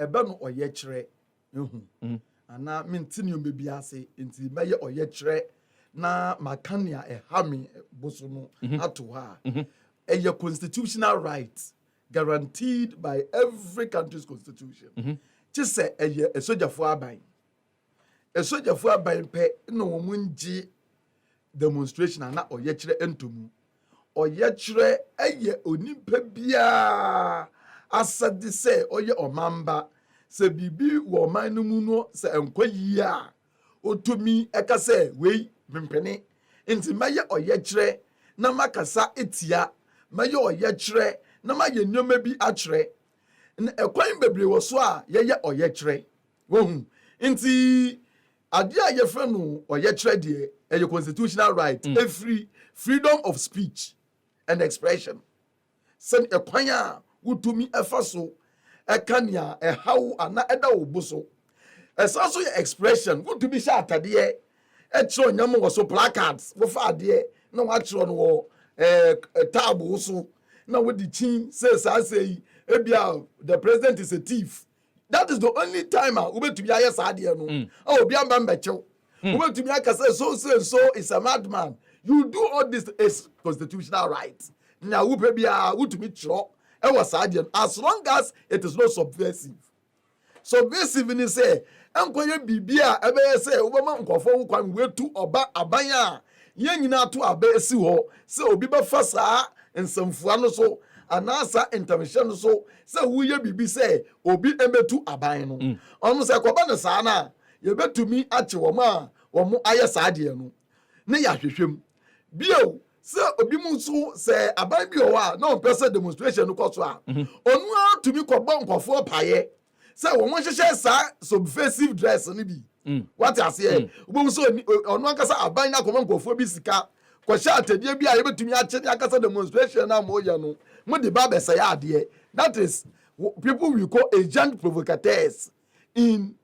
ebe no oye kyerɛ ana mentini obebi ase nti mɛyɛ oye kyerɛ na makania ehame boso no ato ha a constitutional right guaranteed by every country's constitution just say a sojafo aban pɛ na wɔn ngye demonstration ana oye kyerɛ entomu oye kyerɛ ɛyɛ onipa bia asade sɛ ɔyɛ ɔmamba sɛ bibi wɔ ɔman no mu no sɛ ɛnkɔ yie a otumi ɛka sɛ wei mempene nti mayɛ ɔyɛ kyerɛ na makasa etia mayɛ ɔyɛ kyerɛ na mayɛ nneɛma bi akyerɛ na ɛkwan bebree wɔ so a yɛyɛ ɔyɛ kyerɛ wɔhu nti ade a yɛfrɛ no ɔyɛ kyerɛ deɛ ɛyɛ constitutional right every freedom of speech and expression sɛ ɛkwan a wotumi ɛfa so ɛka nea ɛhaw ana ɛda wo bo so ɛsan so yɛ expression wotumi hyɛ atadeɛ ɛkyerɛ onyam wɔ so placards wofa adeɛ na wakyerɛ no wɔ table so na wodi kyin sɛ saa sɛ yi ebia the president is a thief. That is the only time wobɛtumi ayɛ saa adeɛ no obi amba mbɛkyɛw wobɛtumi aka sɛ so is a madman. You do all this is constitutional right na wopɛ bia wotumi kyerɛ ɛwɔ saa adeɛ as long as it is not subversive ni sɛ ɛnkɔyɛ bibia ɛbɛyɛ sɛ wobɛma nkɔfo ho kwan wetu ɔba aban a yɛn nyinaa to aba esi hɔ sɛ obi bɛfa saa nsɛmfua no so anaasa intervention no so sɛ woyɛ bibi sɛ obi ɛbɛtu aban no ɔno sɛ kɔba no saa na yɛbɛtumi akye wɔn a wɔn ayɛ saa adeɛ no ne yɛahwehwɛm bio sɛ obi mu nso sɛ aban bi wɔ hɔ a na ɔmpɛ sɛ demonstration no kɔ so a ɔno a tumi kɔbɔ nkɔfoɔ paeɛ sɛ wɔn hyehyɛ saa subversive dress no bi wate aseɛ wobɛhu sɛ ɔno ankasa aban no akɔma nkɔfoɔ bi sika kɔhyɛ atadeɛ bi a yɛbɛtumi akye ne akasa demonstration no a moyɛ no mode ba bɛsɛyɛ adeɛ. That is people we call agent provocateurs in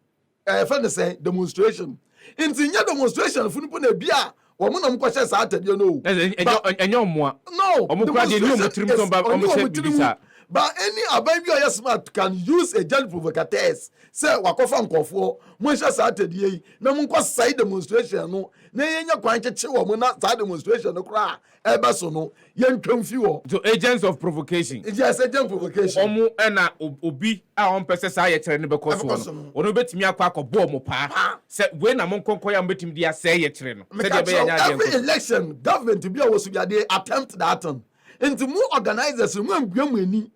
demonstration. Nti nyɛ demonstration funipo na bi a wɔn na mkɔhyɛ saa atadeɛ no ɛnyɛ ɔmoa no demonstration but any aban bi a yɛ smart can use agent provocateurs sɛ wakɔfa nkɔfoɔ monhyɛ saa atadeɛ yi na monkɔ sɛe demonstration no na yɛnyɛ kwan kyekye wɔ mo na saa demonstration no koraa ɛbɛ so no yɛntwam fi wɔ. So agents of provocation. Yes, agent provocation. Ɔmo ɛna obi a ɔmpɛ sɛ saa yɛkyerɛ no bɛkɔ so no ɔno bɛtumi akɔ akɔbɔ ɔmo paa sɛ wei na monkɔnkɔ yɛ a mobɛtumi de asɛe yɛkyerɛ no sɛdeɛ ɛbɛyɛ nyɛ adeɛ every election government bi a wɔ so biadeɛ attempt that one nti mu organizers mu ambua mu ani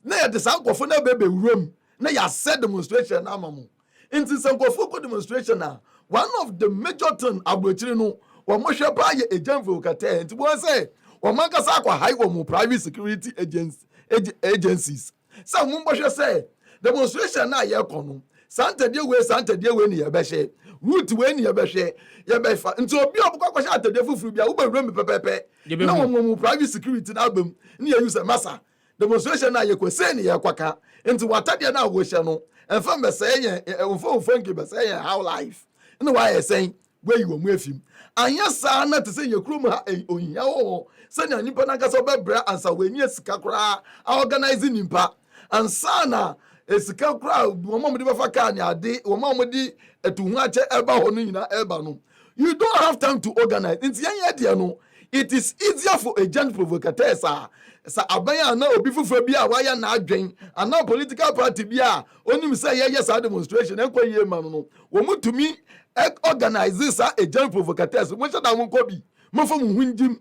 na yɛde saa nkɔfo na bɛbɛwuram na yɛasɛ demonstration ama mo nti sɛ nkɔfo kɔ demonstration a one of the major thing aburokyiri no wɔn hwɛ paa yɛ agent provocateur nti wɔn sɛ wɔn ankasa akɔ high wɔn private security agencies sɛ wɔn bɛhwɛ sɛ demonstration na yɛkɔ no santadeɛ wei ni yɛbɛhyɛ route wei ni yɛbɛhwɛ yɛbɛfa nti obi a ɔbɛkɔ akɔhyɛ atadeɛ foforɔ bi a wobɛwura mi pɛpɛpɛ na wɔn private security na abam ne yɛ use masa demonstration na yɛkɔ sɛ ni yɛkɔ ka nti watadeɛ na wɔhyɛ no ɛnfa mbɛsɛɛ yɛn ɛnfa nke bɛsɛɛ yɛn how life ne wayɛ sɛn weyi wɔ mu efim anya saa na te sɛ yɛ kurom ha ohia wɔ sɛnea nipa nankasa ɔbɛbrɛ ansa wɔnyɛ sika koraa a organize nipa ansa na esika koraa wɔn a wɔde bɛfa kaa ne ade wɔn a wɔde etuhu akyɛ ɛba hɔ no nyinaa ɛba no you don't have time to organize nti yɛn yɛ deɛ no it is easier for agent provocateurs sa aban a na obi fufuo bi a wayɛ n'adwen ana political party bi a onim sɛ yɛyɛ saa demonstration ɛnkɔ yie ma no wɔn mu tumi organize sa agent provocateurs mo hyɛ da mo nkɔ bi mo fɔ mo ho njim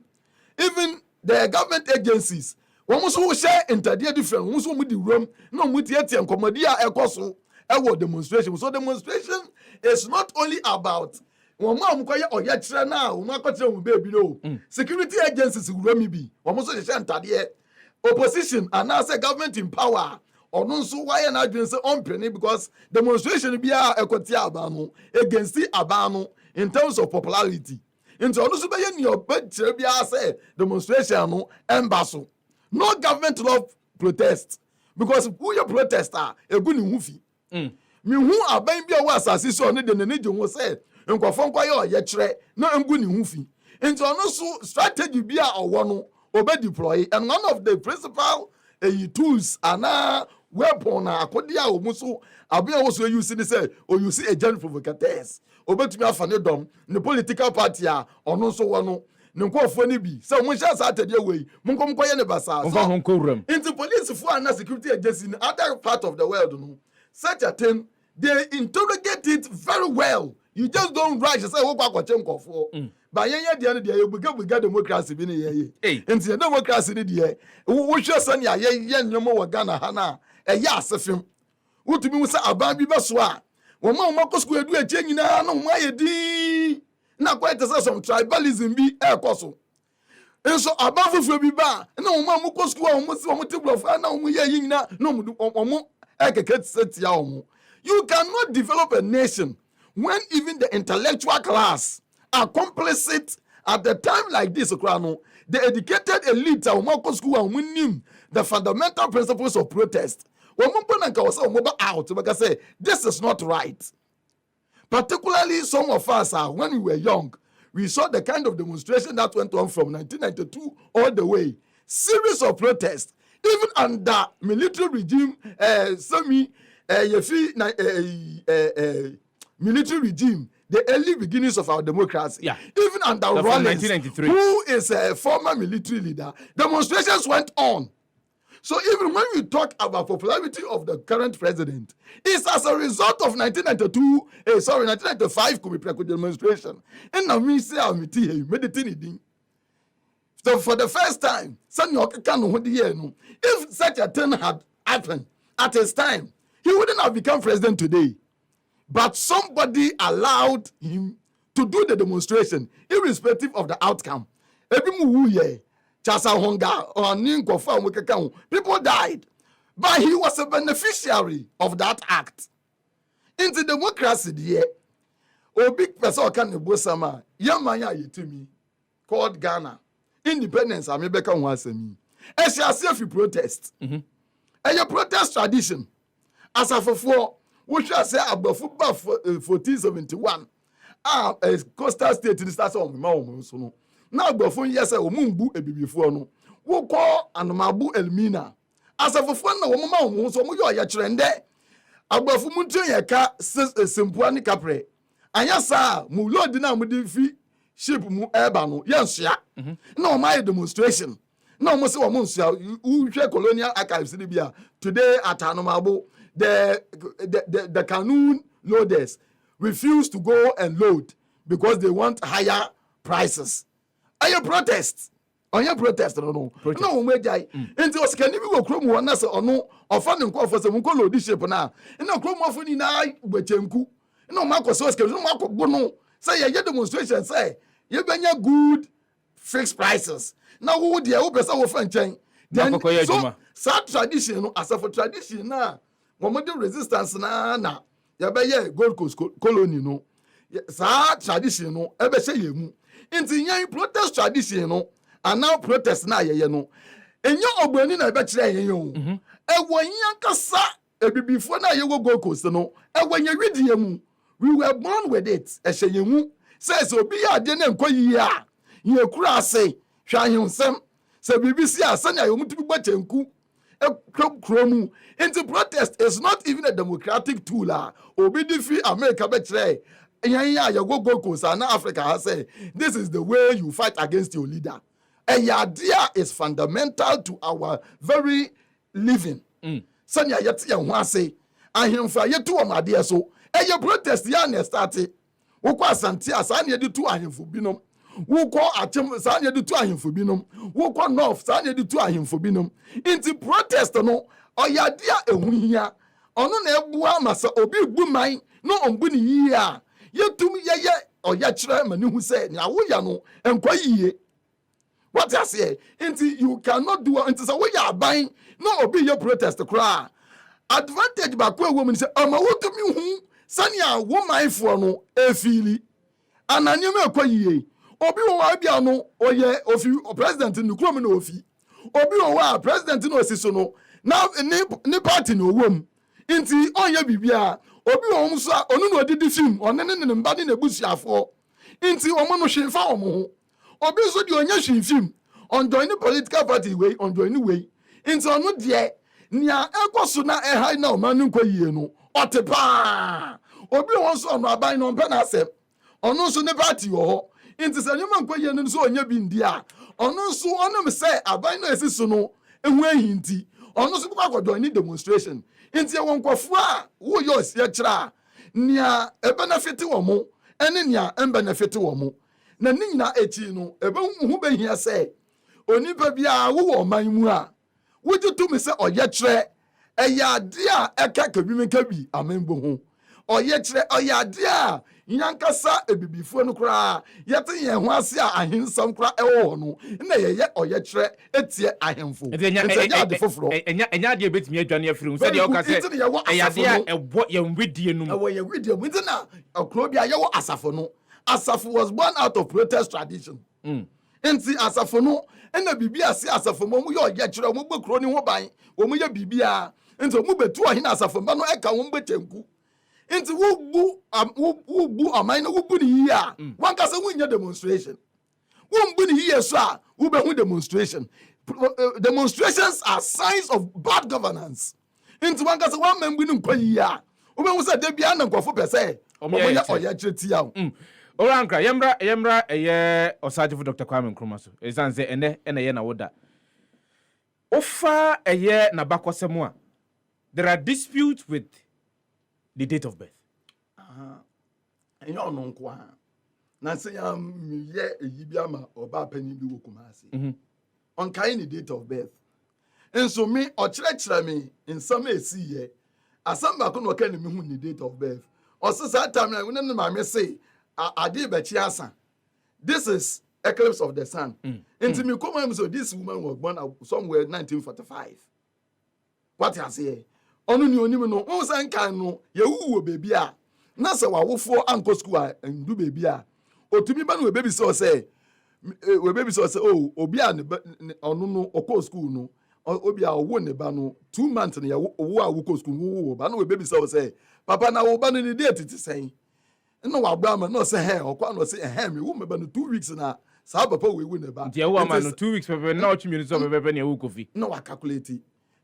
even the government agencies wɔn nso hyɛ ntadeɛ different wɔn nso mo di wuram na wɔn tietie nkɔmɔdi a ɛkɔ so ɛwɔ demonstration so demonstration is not only about wɔn a wɔkɔyɛ ɔyɛkyerɛ na wɔn akɔkyerɛ wɔn beebi no security agencies wura mi bi wɔn nso hyehyɛ ntadeɛ opposition anaasɛ government in power ɔno nso wayɛ n'adwene sɛ ɔmpene because demonstration bi a ɛkɔte aban no against aban no in terms of popularity nti ɔno nso bɛyɛ nea ɔbɛkyerɛ bi a sɛ demonstration no ɛmba so no government love protest because woyɛ protester egu ne ho fi mihu aban bi a wɔ asase so ɔno de n'ani gye ho sɛ nkɔfɔ nkɔyɛ ɔyɛkyerɛ na ngu ne ho fi nti ɔno nso strategy bi a ɔwɔ no ɔbɛ deploy and one of the principal tools ana weapon na akodia omuso abia wo so use ni say o use agent provocateurs obetumi afa ne dom ne political party a ono so wo no ne nkofo ni bi say mo sha sa atade we mo nkomkoye ne basa so into police for and security agency in other part of the world no such a thing they interrogate it very well. You just don't rush say wo kwa kwache nkofo ba yenye de ne de ye buga democracy bi ne ye into democracy ne de wo hwe sane ya ye nyomo wo Ghana ha na eya asefim wotumi wo say aban bi beso a wo ma makosko edu eche nyina na wo ayedi na quite some tribalism bi ekoso enso aban foforo bi ba na wo ma makosko a wo si wo teblof na wo ye nyina na wo ekeke setia wo. You cannot develop a nation when even the intellectual class are complicit at the time like this. The educated elite are the fundamental principles of protest. Out because say this is not right. Particularly some of us when we were young, we saw the kind of demonstration that went on from 1992 all the way. Series of protests, even under military regime, military regime, the early beginnings of our democracy. Yeah. Even under Rawlings, who is a former military leader, demonstrations went on. So even when we talk about popularity of the current president, it's as a result of 1995 demonstration. And now we say meditating. So for the first time, if such a thing had happened at his time, he wouldn't have become president today. But somebody allowed him to do the demonstration, irrespective of the outcome. People died. But he was a beneficiary of that act. In the democracy, a big person called Ghana. Independence, I may become once a me. And she has safe protest. And your protest tradition. As of before, we shall say about football 1471. A coastal state in the start of Maumo. Now, before yes, a mumbu a before no. We call and Mabu Elmina. As of before, no woman, so you are your trend. Above Muntia Simpuani Capre. And yes, sir, Mulo Dina Mudifi ship mu Ebano. Yes, yeah. No, my demonstration. No, Monsieur Monsieur, who share colonial archives in Libya today at Anomabu. The canoe loaders refuse to go and load because they want higher prices. Are you protest? On your protest, no, we die. And was can you go chrome one as or no, or funding call for some load this ship now. And no chrome of any night with Chenku. No, Marcos was no Marco Bono. Say, your demonstration say, you been your good fixed prices. Now, who would the open our friend chain? Then, so, sad tradition, as of a tradition now. Momodo resistance na ya be ye Gold Coast colony no sa tradition no e be se yemu nti yan protest tradition no and now protest na ye no enyo ogbani na be kire yen o e wonyan kasa ebibifo na ye Gold Coast no e wonya widie mu we were born with it e hye yemu says obi ya de na enkoyi a ye kura ase hwa hensem se bibisi ase na ye mutu gba chenku into protest is not even a democratic tool. Obidifi America betray. You go Coast and Africa has said this is the way you fight against your leader. And your idea is fundamental to our very living. Sanya yet ya say and him for yet to amadia so. And your protest ya started. Wokwa Santia Sanya do two and for binom. Who call at Sanya do two and for binum. Who call North Sanya do two and for binum. Into protest no or ya dear a winya. Ono ne bua masa obi bumai no ombuni ya. Ye to me ye or ya chairman who said, ya no and ye. What I say, into you cannot do into the way you are buying no obi your protest to cry. Advantage back where women say, I'm a what to me who Sanya woman for no a feely. And I knew me Obi wa bia no oye ofi president no krom no ofi obi wa president no osiso no na ni party no wom nti onye bibia obi wo nso onu no odidi film one ne mba ne busuafo nti omo no hwemfa omo ho obi so de onye hwem film on join the political party way on join way nti onu de nia ekoso na ehai na omanu nkwa yie no otepa obi won so ono aban no mpa na asem ono so ne party wo ho nti se nyuma nkwa yie no so onya bi ndi a ono so onom se aban no esiso no ehu ahinti ono so kwa join ni demonstration nti won kwafo a wo yo osie kira nia e benefit wo mo ene nia em benefit wo mo na ni nyina echi no ebe hu behia se onipa bia wo man mu a woju to me se oye kire eyade a eka kabimi kabi amenbo ho oye kire oyade a nyankasa ebibifo no kra yete ye ho ase a ahensam kra ewo no na ye oye kire etie ahemfo enya de foforo enya de betimi adwane afiri se de o ka se eyade a ebo ye nwedie no ewo ye wedie mu ntina akro bia ye wo asafo no asafo was born out of protest tradition nti asafo no ena bibia ase asafo mo ye oye kire mo gbekro ni ho ban wo mo ye bibia nti mo betu ohin asafo ba no eka wo mbetenku nti wo bu amai no wo bu ni ya wan ka se wo nya demonstration wo bu ni ya so a wo be hu demonstration demonstrations are signs of bad governance nti wan ka se wan membu ni nkwa yi a wo be hu se da bia na nkofo pese omo ya oya chretia ora nkra yemra eye osajefo Dr. Kwame Nkrumah so ezanze ene ye na woda ofa eye na bakosemu a there are disputes with the date of birth. And you know, na say ye eyibiama oba panyin bi wokumase. On kind the date of birth. And so me o kire me in some esi ye. Asamba ko no ka ni me hu ni date of birth. O se that time na we no ma me say ade be chi asa. This is eclipse of the sun. Into me come am so this woman was born somewhere 1945. What you say? Onu ni onim no won san kan no ye wuwo bebi a na se wawofo anko school a ndu bebi a otumi ba no bebi so say oh obi a onu no okọ school no obi a wo ne ba no 2 months na ye wo a wo school wo ba no bebi so say papa na wo ba no ni date ti sen no wa bra ma no say he okwa no say me wo me ba no 2 weeks na sa papa we ne ba dia wo ma no 2 weeks papa na ochi mi so bebe na wo kofi no wa calculate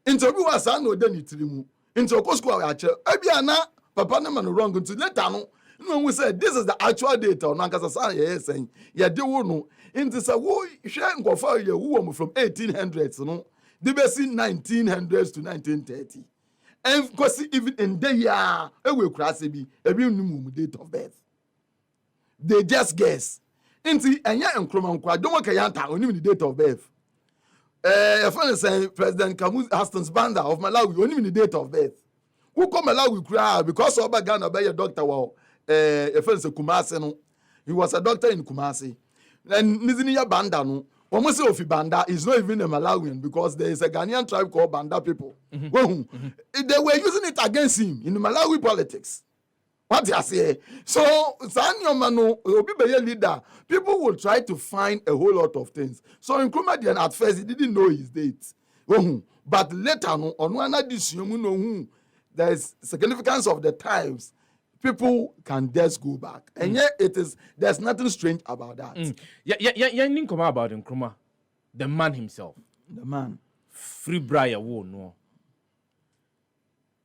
into obi was an no de ni tirimu into okosko a ache ebia na papa na man wrong into later no we say this is the actual data on ankasa san ye saying ye de wo no into say wo hwe nkofa ye wo from 1800s no de be see 1900s to 1930 and because even in the year e we krase bi ebi num date of birth they just guess into enya Nkrumah nkwa don ka yanta onim the date of birth a friend say President Kamu Hastings Banda of Malawi only in the date of birth. Who come Malawi cry because Oba Ghana be a doctor a friend say Kumasi no. He was a doctor in Kumasi. And Niziniya Banda no. Almost of Banda is not even a Malawian because there is a Ghanaian tribe called Banda people. They were using it against him in the Malawi politics. What you say? So, Sanyomano, Obi be leader. People will try to find a whole lot of things. So, Nkrumah at first he didn't know his date, but later on one addition, there is significance of the times. People can just go back, and yet there's nothing strange about that. Yeah, come about Nkrumah, the man himself, the man, free Briar wo no.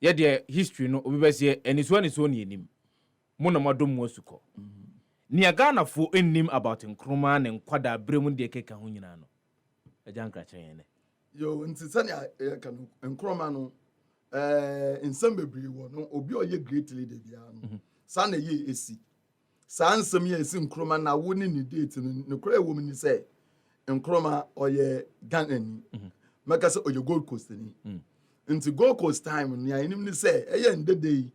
Yeah, the history no we be say and it's one is only him. Mona madom wasuko. Ni Ghana fo ennim about Nkrumah ne nkwada bremu de keka ho nyina no. Eja nkra kyen ne. Yo nti sane kan Nkrumah no nsem bebre wo no obi oye great leader bia no. Sane ye esi. Sa nsem ye esi Nkrumah na wo ni ni date no kra ewo ni say Nkrumah oye Ghana ni. Maka say oye Gold Coast ni. Into Gold Coast time ni anim ni say eye ndede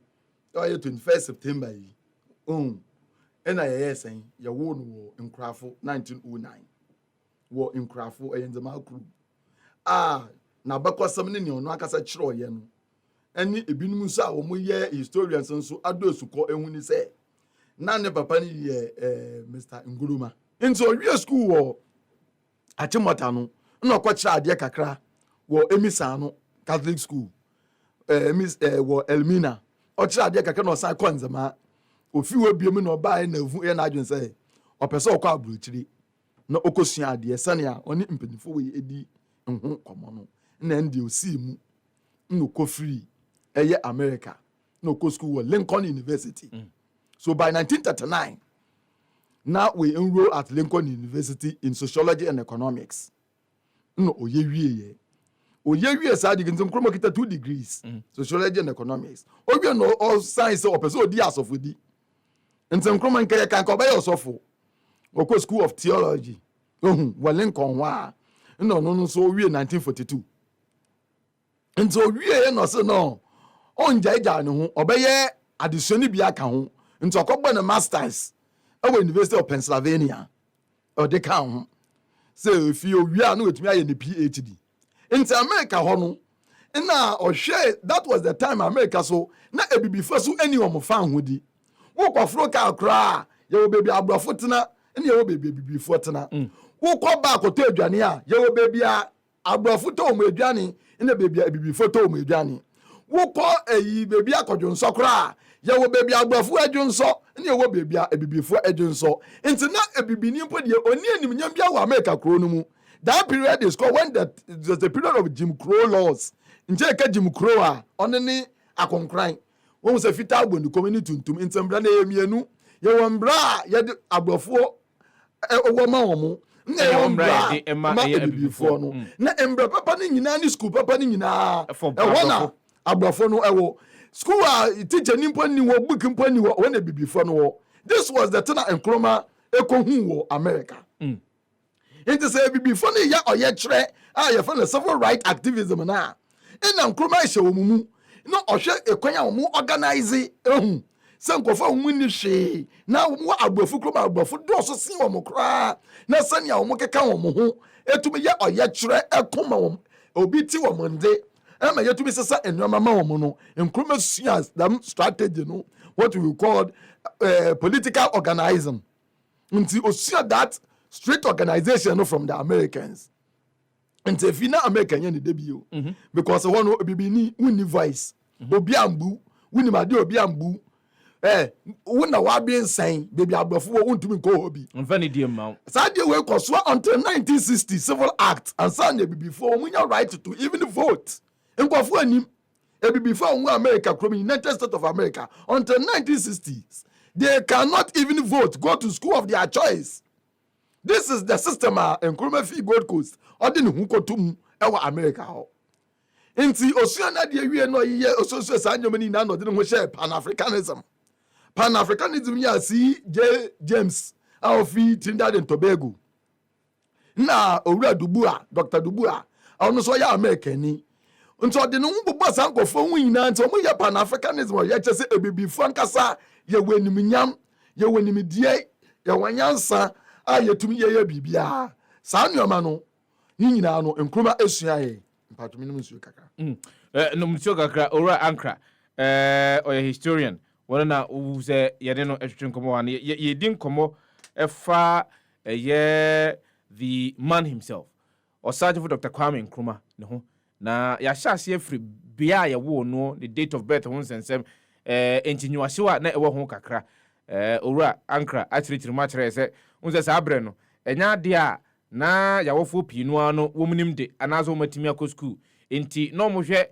oye 21st September yi ena ye sen ye wo no Nkrafo 1909 wo Nkrafo eye nzema kru na bakosam ni ono akasa kire oye no eni ebinum so a wo ye historians nso adosuko ehun ni say na ne papa ni ye Mr. Nkrumah into owie school wo Achimota no na okokire ade kakra wo Emisa no Catholic school wo Elmina okire ade kakra no san konzema ofi wo biem no ba na avu na adwen say opese okọ aburuchiri na okosua ade sane a oni mpanifo we edi nhu komo no na ndi osi mu no ko free America no ko school Lincoln University. So by 1939 now we enroll at Lincoln University in sociology and economics. No oye wie side you can Nkrumah kita 2 degrees sociology and economics. Oye no all science or person di asofodi. Nti Nkrumah nke kan ko ba yosofo. Oko school of theology. Wa Lincoln wa. No so wie 1942. Nti owie no se no onjaija ne ho obeye addition bi aka ho. Nti okogbo na masters at the University of Pennsylvania or the count say if you are no with me in the PhD in America hono na or share that was the time America so na e before so anyone fan hodi wo kwa froka kra ye wo baby abrofo tena na ye wo baby before tena wo kwa ba ko to aduane a ye wo baby abrofo to mo aduane na baby before to mo aduane wo kwa eyi baby akodwonso kra ye wo baby abrofo adwonso na wo baby ebibifo adwonso enti na ebibini mpo de oni animnyam bia wo America kro no mu. That period is called when there's the period of Jim Crow laws. Nje ka Jim Crow a one ni akonkran won se fita agbondu community tuntum ntembra na yemienu ye wombra ye de abrofo owo ma womo na ye wombra ma ebibifo no na embra papa ni nyina ni school papa ni nyina wona abrofo no ewo school a teacher ni mpo ni wo book mpo ni wo na ebibifo no wo. This was the thing Nkrumah ekohu wo America. It is a before the year or yet tre. You find a civil right activism now. And Nkrumah is a woman. No, or share a coin more organize. Some go for winning she. Now, what a buffalo Nkrumah do also see one more cry. Now, send your moke come home. It to be yet or yet tre a come obiti one Monday. I'm yet to be sister and your mamma mono. Nkrumah sees them strategy, no, what we call political organizing. Until you see that. Straight organization from the Americans. And if you not American, you debut because one will be winning voice. Obiambu, winning my dear Obiambu. When the war being saying, baby, I before want to be go hobby. Unfunny dear mount. Sadia work was until 1960 Civil Act and Sunday before we are right to even vote. And go for him before America, from United States of America until 1960s. They cannot even vote, go to school of their choice. This is the system in Nkrumah fi Gold Coast. Odin hu kotum ewa America ho. Nti osuana de wie no ye ososo sanyomani na no de ho share Pan-Africanism. Pan-Africanism ya si James Alfie Trinidad and Tobago. Na Owura Dubua, Dr. Dubua, ono so ya America ni. Nti ode no mbubo sankofo hu nyina nti omo ye Pan-Africanism ye chese ebibifo ankasa ye wenimnyam, ye wenimdie, ye wanyansa yetumi ye bibia saa nneoma no nyina no Nkrumah esuaye mpatumi no nsuo kakra no nsuo kakra ora ankra oya historian wona na wo se ye de no etwetwe nkomo wan ye din komo efa ye the man himself Osagyefo Dr. Kwame Nkrumah ne ho na ya hyase afri bia ye wo no the date of birth ho nsensem entinwahyewa na ewo ho kakra ora ankra akyirikyiri ma kyerɛ sɛ unse sa abre no enya de a na yawofo pinu ano womunim de anazo matimi akɔ school enti no mo hwɛ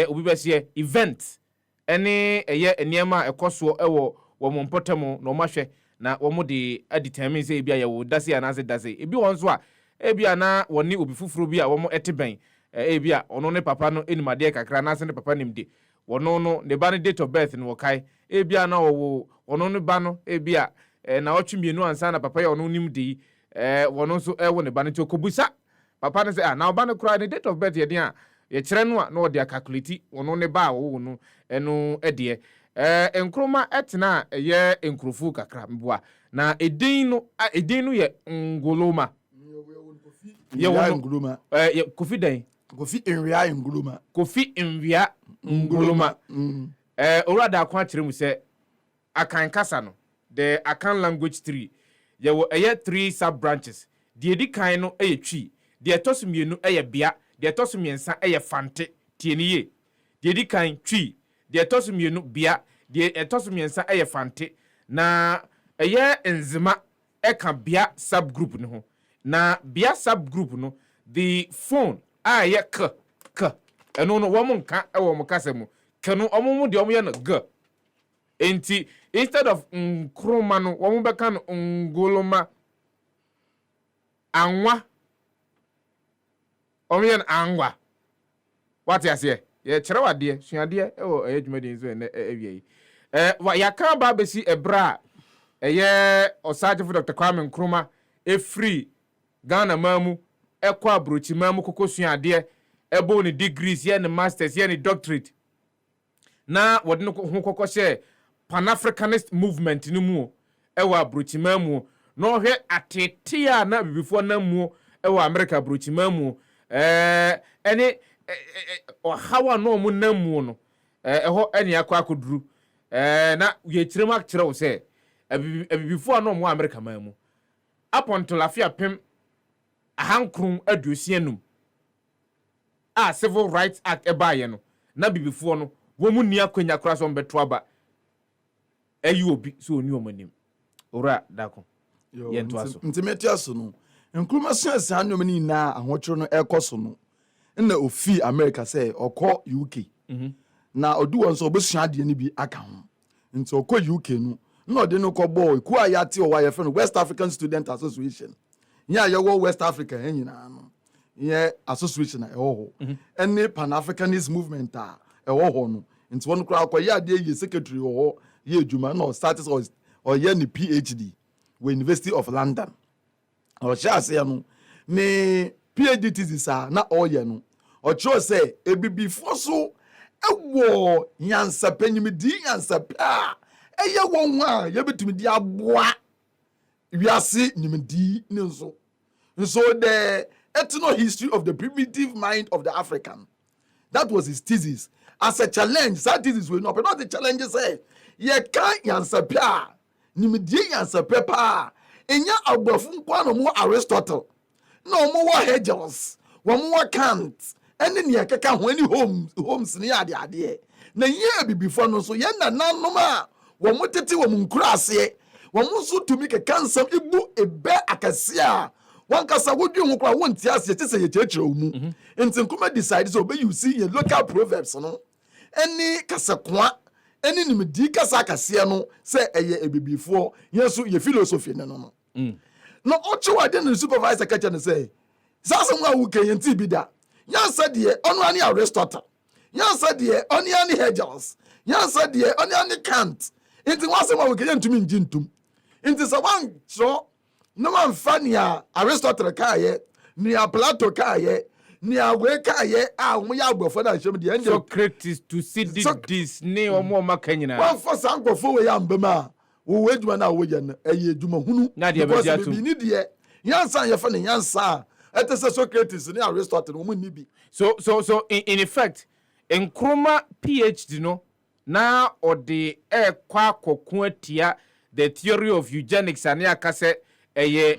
obi bɛse event ene eye eniema ekoso ewo wo mo mpotamo no mahwɛ na wo mo de determine say bia yewo dase anaze dase ebi won so a ebia na woni obi fufuro bi a wo mo eteben ebia ono ne papa no enimade kakra na ase ne papa nimde wono no ne ba ne date of birth no kai ebia na wo ono ne ba no ebia na otwemienu ansa na papa ya ono nimde wono so wo ne ba ne tokobusa papa ne say na oba ne kura ne date of birth ye den a ye kire no a na odi calculate wono ne ba wo no eno ede Nkrumah etna ye enkrofu kakra mboa na edin no ye ngoloma ye wono ngoloma ye kofi den kofi enwia ngoloma kofi enwia ngoloma ora da kwa kire mu se akan kasa no the akan language 3 ye wo 3 sub branches the edikan no twi the etosumienu bia the etosumiensa fante tieniye the edikan twi the etosumienu bia the etosumiensa fante na enzima eka bia subgroup no ho na bia subgroup no the phone k ɛno no wɔn nka ɛwɔ wɔn kasa mu kanu wɔn mu deɛ wɔn yɛ no g enti instead of Nkrumah no wɔn bɛka no ngoloma anwa wɔn yɛ no angwa wate aseɛ yɛ kyerɛ wadeɛ suadeɛ ɛwɔ ɛyɛ dwumadie nso ɛnɛ ɛwie yi yɛaka ba bɛsi ɛbrɛ a ɛyɛ ɔsagyefo Dr. Kwame Nkrumah efiri Ghana mamu ɛkɔ abrochi mamu koko suadeɛ ɛbɔ ne degrees yɛ ne masters yɛ ne doctorate na wɔde no ho kɔkɔ hyɛ Pan-Africanist movement no mu ɛwɔ abrochi mamu na ɔhwɛ atete a na bibifoɔ nam mu ɛwɔ America abrochi mamu ɛne ɔhawa no mu nam mu no ɛhɔ ɛne akɔ akɔduru na yɛkyerɛm akyerɛ wo sɛ abibifoɔ no mu America mamu apɔnto lafia pem ahankrum aduosianum a Civil Rights Act ɛbaayɛ no na bibifoɔ no wɔn mu nia kwanya kora so mbeto aba ayi obi so oni omanim ora dako yento aso ntimeti aso no Nkrumah so anom ni na ahokyero no ɛkɔ no na ofi America sɛ ɔkɔ UK na ɔdu wɔn so obesua ade ni bi aka ho nti ɔkɔ UK no na ɔde no kɔbɔ ku ayate ɔwa yɛ fɛ West African Student Association nya yɛwɔ West Africa nyinaa no yɛ association ɛwɔ hɔ ɛne Pan-Africanist movement a ɛwɔ hɔ no nti wɔn kora akɔ yɛ ade yɛ secretary wɔ hɔ yɛ adwuma na status or yɛ ne PhD wɔ University of London ɔhyɛ aseɛ no ne PhD thesis a na ɔyɛ no ɔkyerɛ sɛ ebibifoɔ so ɛwɔ nyansapɛ nyimdi nyansapɛ a ɛyɛ wɔn a yɛbɛtumi di aboa wiase nyimdi ne nso the ethno history of the primitive mind of the African, that was his thesis as a challenge. That thesis will not, but not the challenge say ye can't yansape a nimdie yansape pa enya agbafun kwa no mo Aristotle no mo wa Hegels wo mo wa Kant ene ne keka ho ani Holmes ne ade na ye bibifo no so ye nananom a wo mo tete wo nkurase wo mo so tumi keka nsam ibu ebe akase a one kasa wodwi ho kwa won tiase te se ye kyerɛkyerɛ wo mu enti Nkrumah decide so be you see your local proverbs no any kasakoa any nimdi kasa kase no se eye ebibifo yeso ye philosophy no no ocho de no supervisor ka kyerɛ no say sasem a wo kayenti bi da yansa de ono ani Aristotle yansa de oni ani Hegels yansa de oni ani Kant enti wasem a wo kayentumi njintum enti so wan so no man fania Aristotle kaye ni Plato kaye ni agwe kaye a wo ya agbofo na hyem de Socrates to Thucydides ne omo makanyina wan for sankofo we ya mbema wo wedwuma na wo ye no eye edwuma hunu na de ba diato ni de yansa ye fa ne yansa etese Socrates ni Aristotle wo ni bi so in effect Nkrumah PhD no na ode kwa kokko atia the theory of eugenics ane akase eye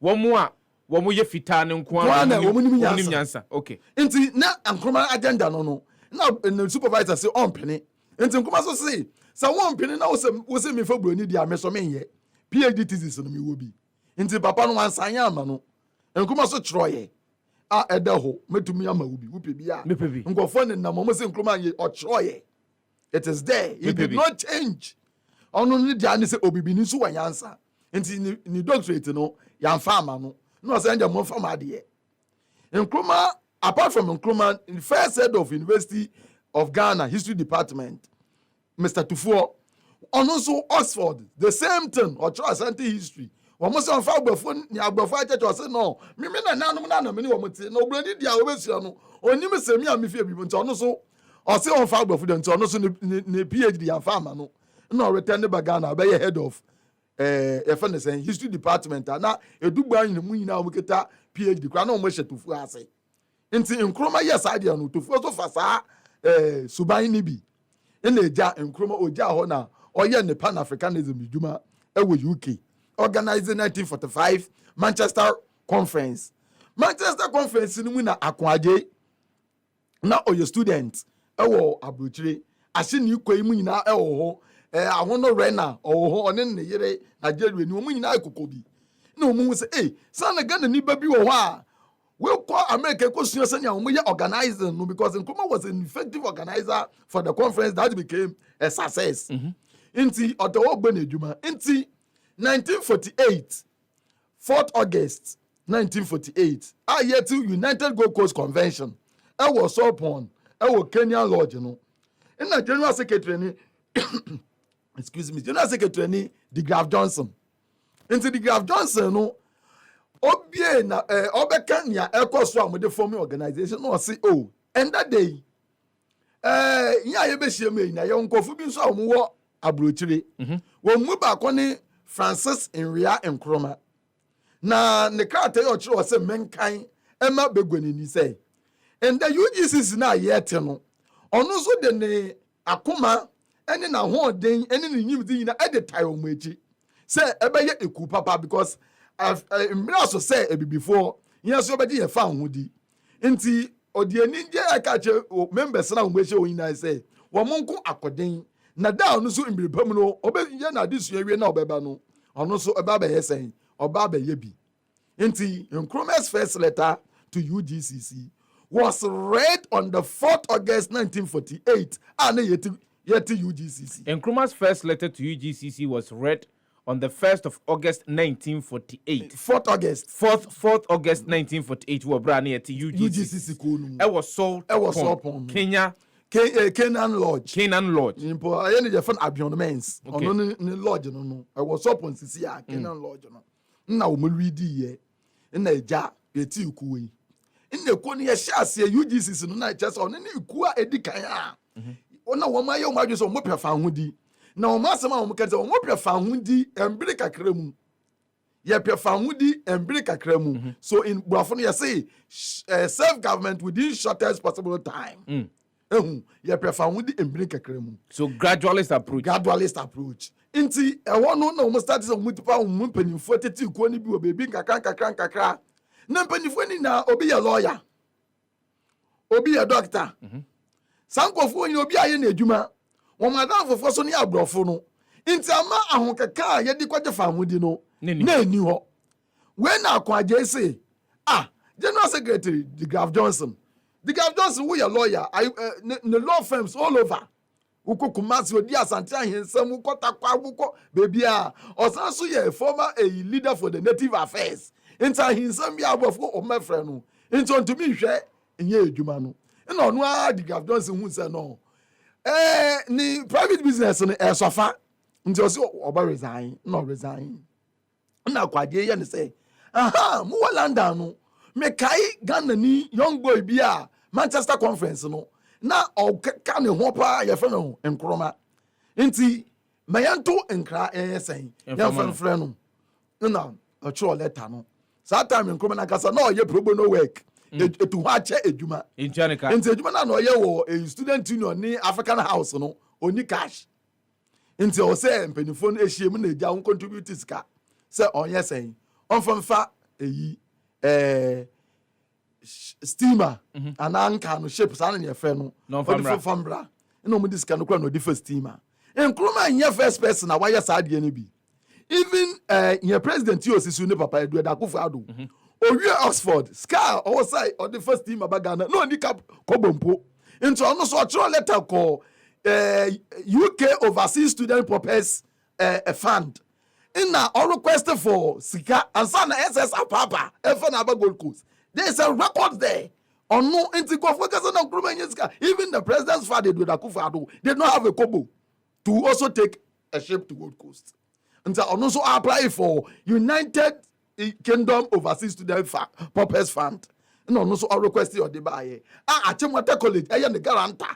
womu ye fita ne nko an womu nyansa okay enti na Nkrumah agenda no na supervisor say on pene enti Nkrumah so say won pene na wo se me fa broni dia me so menye PhD thesis no me wo bi enti papa no wansanya ama no Nkrumah so kyroye a eda ho metumi ama wo bi wo pe bi a nkofo ne na mo se Nkrumah ye o kyroye it is there it did not change ono ni dia ne se obibi ni so wanyansa enti ni doctorate no yamfa ama no say nja mo fama de Nkrumah apart from Nkrumah in first head of University of Ghana history department Mr. Tufuo ono so Oxford the same thing or Asante history wo mo say fa agbafo ni agbafo acheche say no me na nanom na me ni wo mti no obrani dia wo besua no onim se mi a me fie bibo nti ono so o say on fa agbafo de nti ono so ne PhD yamfa ama no return ba Ghana be head of history department na edugba yin mu nyina wo keta PhD kwa na o mo hye Tufuo ase nti Nkrumah yes idea no Tufuo so fa sa suban ni bi ina eja Nkrumah oja ho na oye ne Pan-Africanism djuma ewo UK organizing 1945 Manchester Conference ni mu na akwaje na oye student ewo abrochire ase ni kwai mu nyina ewo ho ahono rena oho one ne yere Nigeria ni mu nyina ekokobi na omu se sana Ghana ni ba bi wo ho a we call America organizing because Nkrumah was an effective organizer for the conference that became a success. Inti Ottawa Beneduma. Inti 1948, 4th August 1948. I yet to United Gold Coast Convention. I was so upon. I was Kenyan Lodge, you know. In the General Secretary, excuse me, General Secretary, the Graf Johnson. Into the Graf Johnson, no. Obie na obeka nya ekoso am de form organization no say oh and that day nya ye be hie na ye nkofu bi so am wo abrochire wo mu ba ko ni Francis Nkrumah na ne krata ye ochire wo say menkan ema begwani ni say and the UGCC na yet no ono so de ne akoma ene na hoden ene ne nyim di na e de tai o mu echi say ebe ye eku papa because also say before yes obedi ye fa ho di nti odiani je akache members na wo she oyina say wo monko akoden na da no so mbiripam no obedi na disu awie na obeba no ono so eba be yesen oba be ye bi nti Nkrumah's first letter to UGCC was read on the 4th August 1948 and yet UGCC. Nkrumah's first letter to UGCC was read on the 1st of August 1948. 4th August. 4th August 1948. We brought near to UGCC. It was sold upon Kenya. Canaan Lodge. Canaan Lodge. I need to find abionements. On the lodge, no. I was up on Sisia, Canaan Lodge. Now we read here. In the jar, a tea kui. In the Kony Shasi, UGCC, no night just on any Kua Edikaya. Ona woma ye woma so mo prefa hudi na woma asema woma kaza woma prefa hudi embire kakra mu ye prefa hudi embire kakra mu so in buafo no ye say self government within shortest possible time ye prefa hudi embire kakra mu so gradualist approach inti ewo no na woma start so multiple woma panimfo tete ko ni bi wo bebi kakra na panimfo ni na obi ye lawyer obi ye doctor sankofo yin obi aye na adwuma wo madam fofo so ne abrofo no nti ama ahokeka ye di kwaje famudi no na ani ho we na akwaje say General Secretary the Graf Johnson we a lawyer the law firms all over ukokumasi odi asante ahensam ukotakwa uko baby osan so ye former a leader for the native affairs nti ahensam bi abofo o mafre no nti on to me hwe enye adwuma no na onu the Graf Johnson who say no ni private business no sofa nti o say oba resign na kwaje ye ne say mu London no me kai Ghana ni young boy bi Manchester conference no na o ka ne ho pa ye fe no Nkrumah nti mayanto nkra sen ya fan no na o chro letter no that time Nkrumah na kasa na o ye pro bono work etu ha che edwuma inchanika nti edwuma na no ye wo a student union ni African House no oni cash nti o say mpanifo no ehiem na eja won contribute sika say onye sen onfamfa eyi steamer ananka no ship sa na ye fe no famra no mo disika no kra no di first steamer Nkrumah nye first person na why sa de ne bi even your president Yosisu ne papa Edu Akufo-Addo Owie Oxford, Scar, or say, or the first team about Ghana, no any cap Kobompo. Into almost a letter called UK Overseas Student Purpose a fund. In now, all requested for Sika and Sana SS Apapa, Efanaba Gold Coast. There's a record there. On no Intico focus on Nkrumah. Even the president's father, Akufo-Addo, did not have a kobo to also take a ship to Gold Coast. And so also apply for United Kingdom Overseas Student Purpose Fund. No, so I request you the buy. Achimota College, I am the guarantor.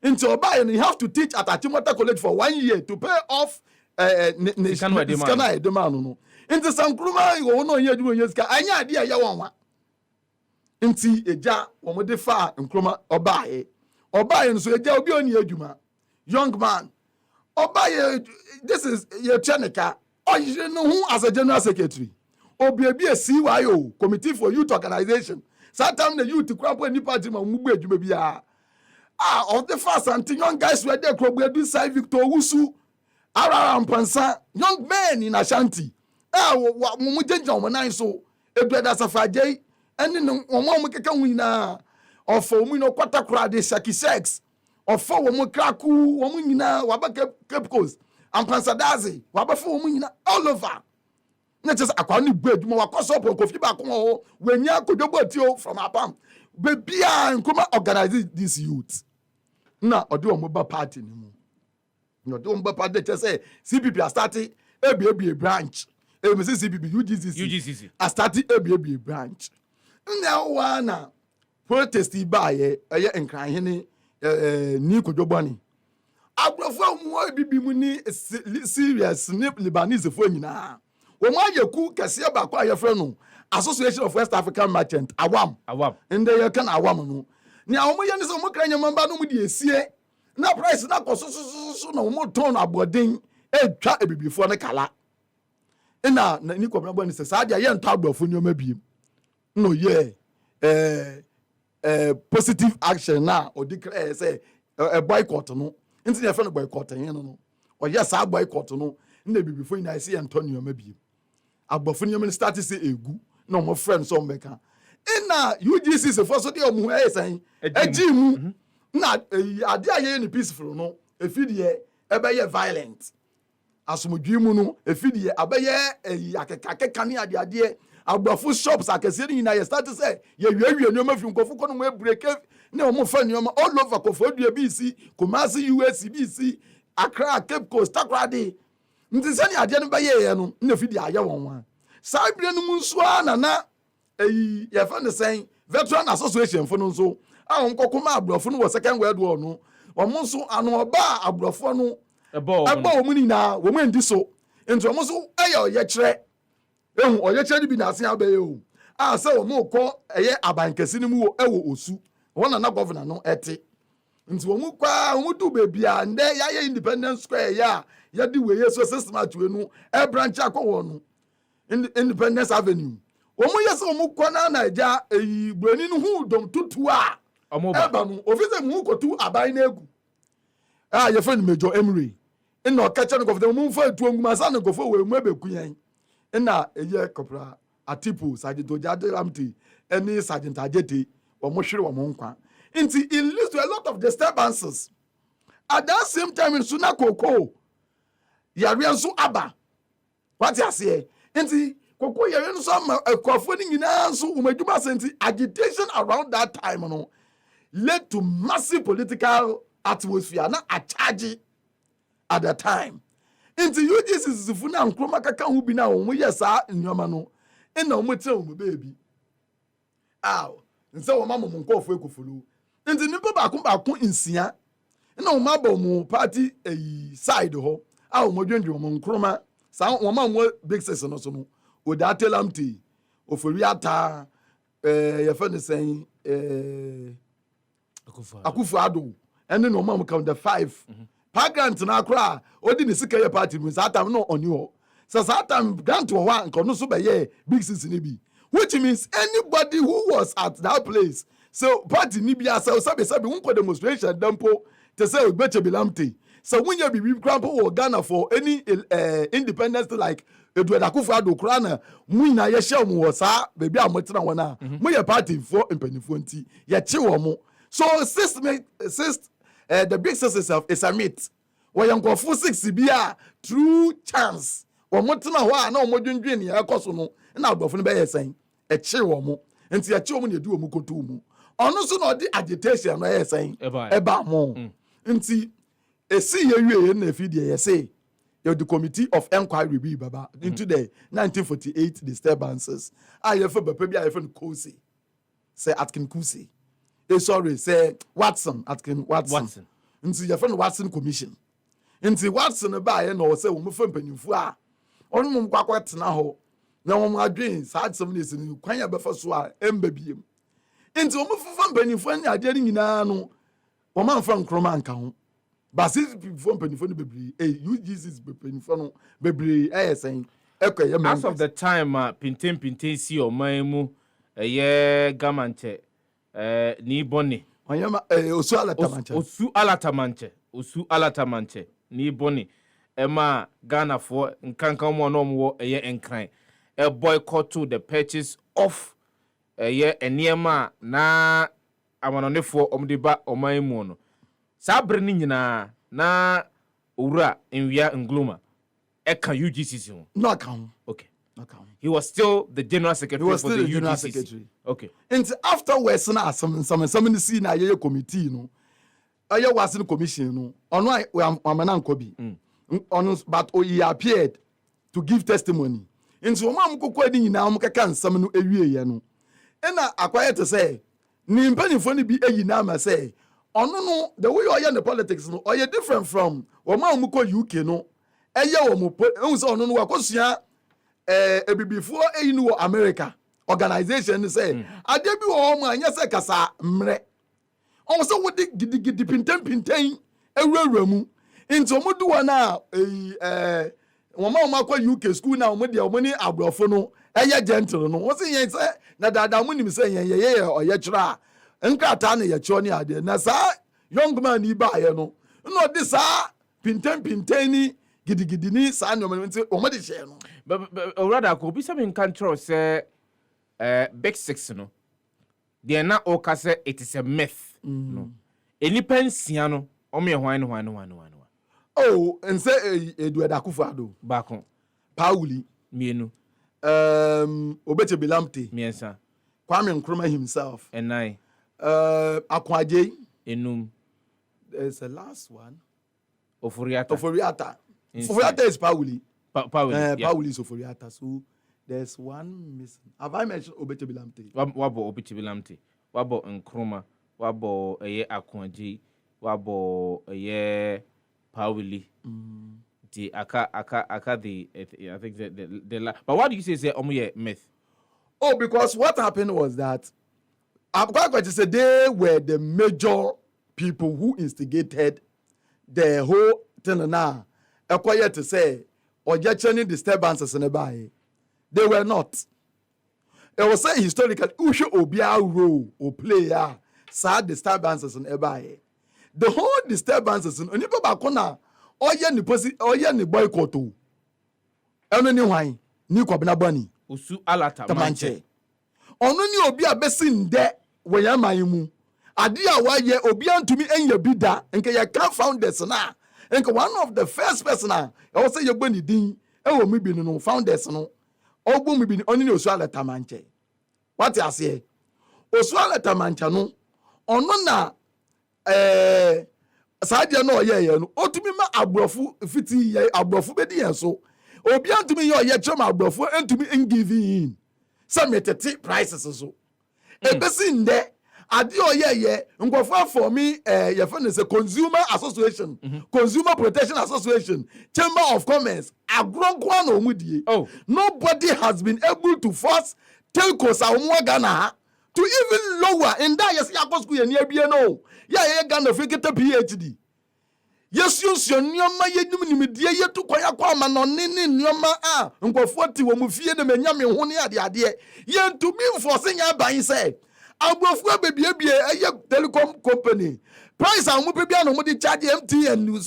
Into a buy, and you have to teach at Achimota College for 1 year to pay off demand. Into some Nkrumah, you know, you're doing your sky. I know idea you want. Into a jar, or more far Nkrumah, or buy, and so a jar will be on your juma. Young man, or buy, this is your Chenica, or you know who as a general secretary. Obi a CYO, Committee for Youth Organization. Sometimes the youth crop when you party my mube maybe of the first and young guys were there crop do side Victor Wusu Araram Pansa, young men in Ashanti. Mujenja on nine so a brother Safaje, ɛne no ɔmo keka ho nyinaa ɔfa ɔmo nyinaa ɔkwata kora de Shaki Sex ɔfa ɔmo kraku ɔmo nyinaa waba Cape Coast Ampansadase wabafa ɔmo nyinaa all over na kyerɛ sɛ akwa ne bu adwuma wakɔ so pɔ Kofi baako hɔ wanya kodwobo atio from Apam bebia Nkrumah organize this youth na ɔde ɔmo ba party ne mu na ɔde ɔmo ba party kyerɛ sɛ CPP a start ebie branch Mrs. CPP UGCC a start ebie branch na wana protest ba ye ɛyɛ nkranhene ni kodwobo ni abrofo mu bibi mu ni serious ni Lebanese fo nyinaa wɔn ayɛ ku kɛseɛ baako a yɛfrɛ no Association of West African Merchants awam nde yɛ kan awam no ni a wɔn yɛ ne sɛ wɔn kra nyama ba no mu de esie na price na kɔ so na wɔn tɔn aboden etwa ebibifo ne kala na ni kɔbra bɔ ne sɛ saa de yɛ ntɔ abrofo nyoma biem no yɛ positive action na odi kra sɛ boycott no nti yɛ fɛ no boycott yɛn no ɔyɛ saa boycott no na ebibifo nyina sɛ yɛ ntɔ nyoma biem agbafo nyoma start say egu na mo friend so mbeka na UGC se fo so de omu esan agi mu na ade aye ni peaceful no efidie ebeye violent asomdwi mu no efidie abeye akeka ne ade agbafo shops akese ni na ye start say ye wiawie nyoma fi nkofo kono mo break na mo fa nyoma all over kofo dua BC Kumasi USC BC Accra Cape Coast takrade nti sɛ ni ade no bɛyɛ no na fidi ayɛ wɔn wa saa bire no mu nso na yɛ fa ne sɛn veteran association fo no nso a wɔn kɔkɔma abrɔfo no wɔ second world war no wɔn nso ano ɔba abrɔfo no ɛbɔ wɔn nyinaa wɔn ndi so nti wɔn nso ɛyɛ ɔyɛkyerɛ ɔyɛkyerɛ no bi na ase abɛyɛ o a sɛ wɔn kɔ ɛyɛ abankɛse no mu ɛwɔ osu wɔn na governor no ɛte nti wɔn kwa wɔn du beebi a ndɛ yɛayɛ Independence Square yɛ yadi we yeso system atwe no e branch akɔ no Independence Avenue omo yese omo kɔ na Naija eyi broni no hu dom tutu a eba no ofise mu kotu aban na egu ye fa ni Major Emery ina okacha no gofde mu fa etu nguma sa no gofo we mu ebeku yan ina eye kopra Atipu Sergeant Ojade Lamte eni Sergeant Ajete omo hwere omo nkwa nti it leads to a lot of disturbances at that same time in Sunakoko yare nso aba what you say nti koko yare nso ama akwafo ni nyina nso umadwuma senti agitation around that time no led to massive political atmosphere na a charge at the time nti UGC sifu na Nkrumah kaka hu bi na wo yɛ saa nyoma no na wo tire wo baby aw nse wo mama mo nkofo ekofolo nti nipa baako insia na wo maba mo party side ho a wo dwendwe mo Nkrumah saa wo ma mo big sis no so no o da telamti ofori ata ye fa ne sen akufu ado ene no ma mo count the 5 grant na akra odi ne sika ye party mu saa tam no oni ho saa tam grant wo wa nko no so be ye big sis ni bi which means anybody who was at that place so party ni bi asa sabe won demonstration dampo te say ogbeche bilamte so when you be grandpa or Ghana for any independence like Edward Akufo-Addo kura na mu na ye hye mu sa baby amotena wona mu ye party for impenifo nti ye che wo mo so the big success is a myth we yankofo 6 bia true chance wo motena ho a na wo modwendwen ne yakoso no na agbofo no be ye sen e che wo mo nti ye che wo mo ne di wo mo koto mu ono so na odi agitation no ye sen eba mo nti esi ye wie na fidie ye say the committee of inquiry be baba into the 1948 disturbances ye for baba bia ye for Kosi say Atkin Kusi sorry say Watson nti ye for Watson commission nti Watson ba ye no say wo mo fa mpanyimfu a ono mo kwakwa tena ho na wo mo adwen sa adsem ne sini kwan ya befa so a emba biem nti wo mo fa mpanyimfu ani ade ni nyina no wo man fa Nkrumah anka ho basi before penifo no bebre UGC penifo no bebre sen ekoye man as of the time pinten si o man mu gamanche ni boni onyama osu alatamanche ni boni ema Ghana for nkankan mo no mo enkran boycott to the purchase of enema na amanonefo omde ba oman mu no saa bre ni nyina na owura enwia Nkrumah eka UGCC ho no account. okay Account. he was still the general secretary He was for still the the general UGCC. secretary. Okay. And afterwards, na some see na ye committee no. Aye was in commission no. Ono amana nkobi. Ono but he appeared to give testimony. And so mam kokọ adi nyina am keka nsam no ewie ye no. Na akwaye to say ni mpanifo ni bi eyi na ma say ono no the way you the politics no or different from omam ko UK no. Eye wo mo say ono no wakosua ebibifo eyi no wo America organization say ade bi wo mo anya say kasa mre o say wo di gidi pinten ewura mu into mo do na wo ma kwa UK school na mo de o ni abrofo no eye gentle no wo say yen say na dada mo nim say yen ye oye kira nkrata na ye kyo ni ade na sa young man ni ba ye no no de sa pinten ni gidi ni sa no mo o mo de share no But rather, could be something control say Big Six no. They are not all say it is a myth. No. Any pensiano, only one. Oh, and say Edward Akufo-Addo. Back on. Pauli. Mienu. Obeche Bilamte. Miensa. Kwame Nkrumah himself. And I. Akwaje. Enum. There's the last one. Oforiata. Oforiata is Pauli. Pauli. Pauli is Oforiata. So there's one missing. Have I mentioned Obeche Bilamte? Wabo Obeche Bilamte. Wabo Nkrumah. Wabo Akwaje. Wabo Pauli. The aka the I think the but what do you say myth? Oh, because what happened was that Akwaje said they were the major people who instigated the whole thing now. Akwaje to say or any disturbances in the bay. They were not. It was say historically Usho Obia role or player sad disturbances in the bay. The whole disturbances in Onipa Bakona oye ni boycott o. Eno ni hwan ni Kwabena Bani. Usu alata manche. Ono ni obi abesi nde wo yaman mu. Ade a waye obi antumi enye bida nke ye can founders na. Nke one of the first person na e wo say ye gbani din e wo mi bi no founders no. Ogbo mi bi oni ni Osu alata manche. What you say? Osu alata manche no ono na sadia no ye no otumi ma abrofu fiti ye abrofu bedi yen so obi antumi ye chema abrofu antumi ngiving sametete prices so ebesi nde ade ye nkofo for me ye fa say consumer association consumer protection association chamber of commerce agronko na omudie nobody has been able to force telcos a Ghana to even lower in that yes ya school ye bie no ya Ghana fikete PhD yes nyoma yenim nimdie yetu kwaya kwa ma no ne nyoma a nkofo ti wo mu fie de manya me ho ne ade ye ntumi enforce nya ban say agbofu abebiebie eye telecom company price a mu bebia no mu di charge MTN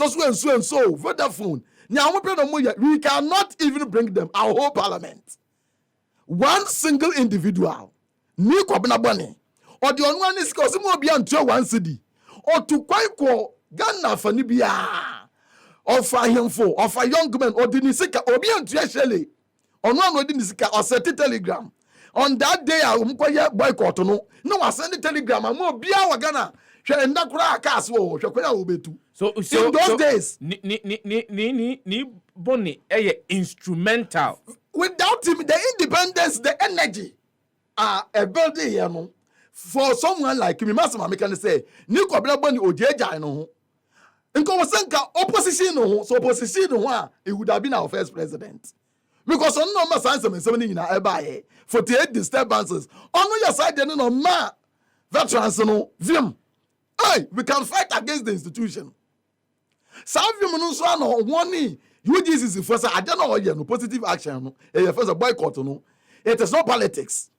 so Vodafone nya mu pe no mu we cannot even bring them our whole parliament one single individual ni Kwabena Bani or the only one is because obi anto one city or to kwai ko Ghana fani bia of a himfo of a young man or the nisika obi anto shele ono no di nisika or set telegram on that day a umkoye boycott no was send telegram am obi a wa Ghana hwe ndakura cars wo hwe kwanya obetu so in those days ni Boni instrumental without him the independence the energy a building here no for someone like me masama me can say ni Kwabena Bani ojeja no ho nko wasenka opposition no ho so opposition no ho he would have been our first president because on no ma sanse me 70 na eba ye 48 disturbances on your side no ma veterans no vim hey we can fight against the institution savim no so no one UGCC first I don't know no positive action no e first boycott no it is not politics.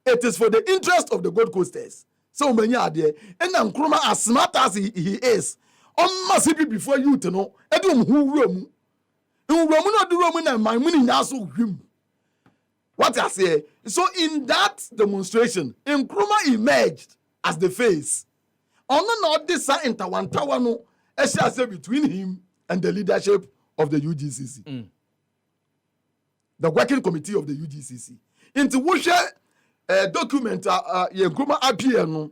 It is for the interest of the Gold Coasters. So many are there. And Nkrumah, as smart as he is, must be before you to know. Edum who room no do room and my money now so him. What I say, So in that demonstration, Nkrumah emerged as the face. Ono not this interwantawano between him and the leadership of the UGCC. The working committee of the UGCC. Into which document Nkrumah appeared,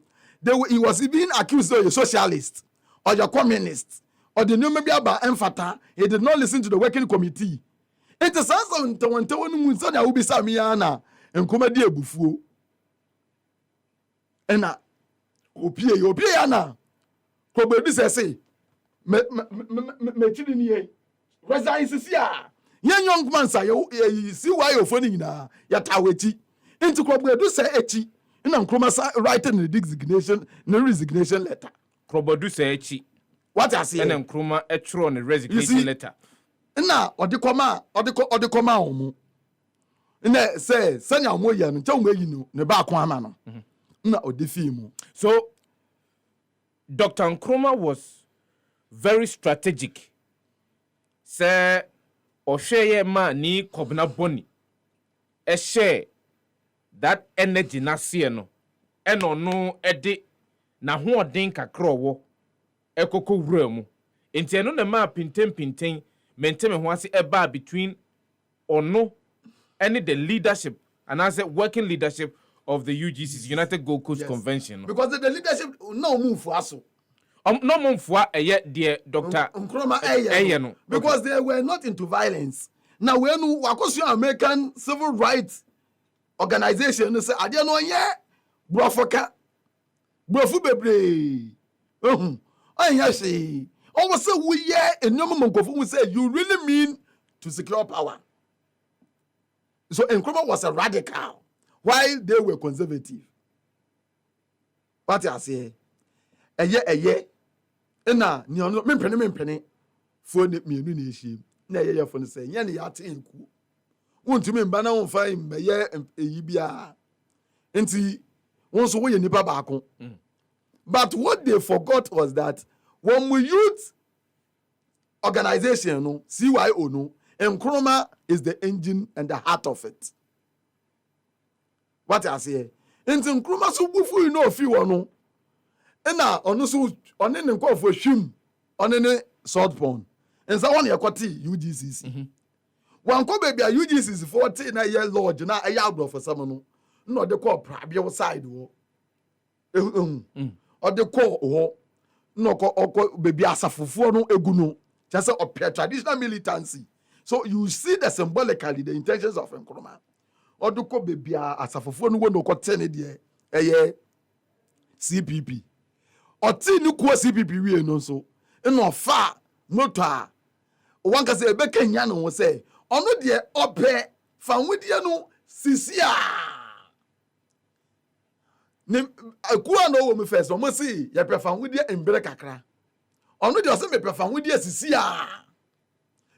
he was being accused of a socialist or a communist or the Numibia Emfata. He did not listen to the working committee. It is also Ntawantawano will be Samiana and Comedy Bufu. And opie ana kobedi say me chidini resign sisia yan young man say see why you phone na ya taweti into kobedi say echi na Nkrumah writing the resignation letter Kobedi say echi what I say and Nkrumah etro on the resignation letter na odikoma omu na say sanya omoya no ncha omoyi no ne ba ko ama no na odifimu. So Dr. Nkrumah was very strategic. Say Osheye ma ni kobna boni. E share that energy na see no. E no ede na ho odin kakra wo ekoko wura mu. Enti eno na ma pinten menteme ho ase eba between ono and the leadership and as a working leadership of the UGC's United Gold Coast Convention. Because the leadership no move for us. No move for dear Dr. Nkrumah no. Because they were not into violence. Now when Wakosu American civil rights organization say I don't know yet brofoka brofu bebre. Say almost say we and no monkofu say you really mean to secure power. So Nkrumah was a radical while they were conservative. What I say? Eye. Na ni ono mempene phone me nu na ehiem. Na eye phone say nya ne ya te enku. Wontumi mba na wonfa mbeye eyi bia. Enti wonso wo ye nipa baako. But what they forgot was that when we youth organization no CYO no Nkrumah is the engine and the heart of it. What I say? Enti Nkrumah so bufu no fi wo no. Na ono so one ne nkofo hwim one ne sword pond. Ensa one yakoti UGCC. Wan ko baby UGCC 40 na year lodge na aya abro for some no. No de call prabia side wo. O de call wo. No ko baby asafofo no egu no. Just say traditional militancy. So you see the symbolically the intentions of Nkrumah. Oduko bebia asafofo no no ko tene de CPP. Oti ni ko CPP wie no so. No fa motor. One ka say ebeka nya no say ono de ope fa nwudie no sisia. Ne akuwa no wo me first o mo see ye prefa nwudie embere kakra. Ono de o say me prefa nwudie sisia.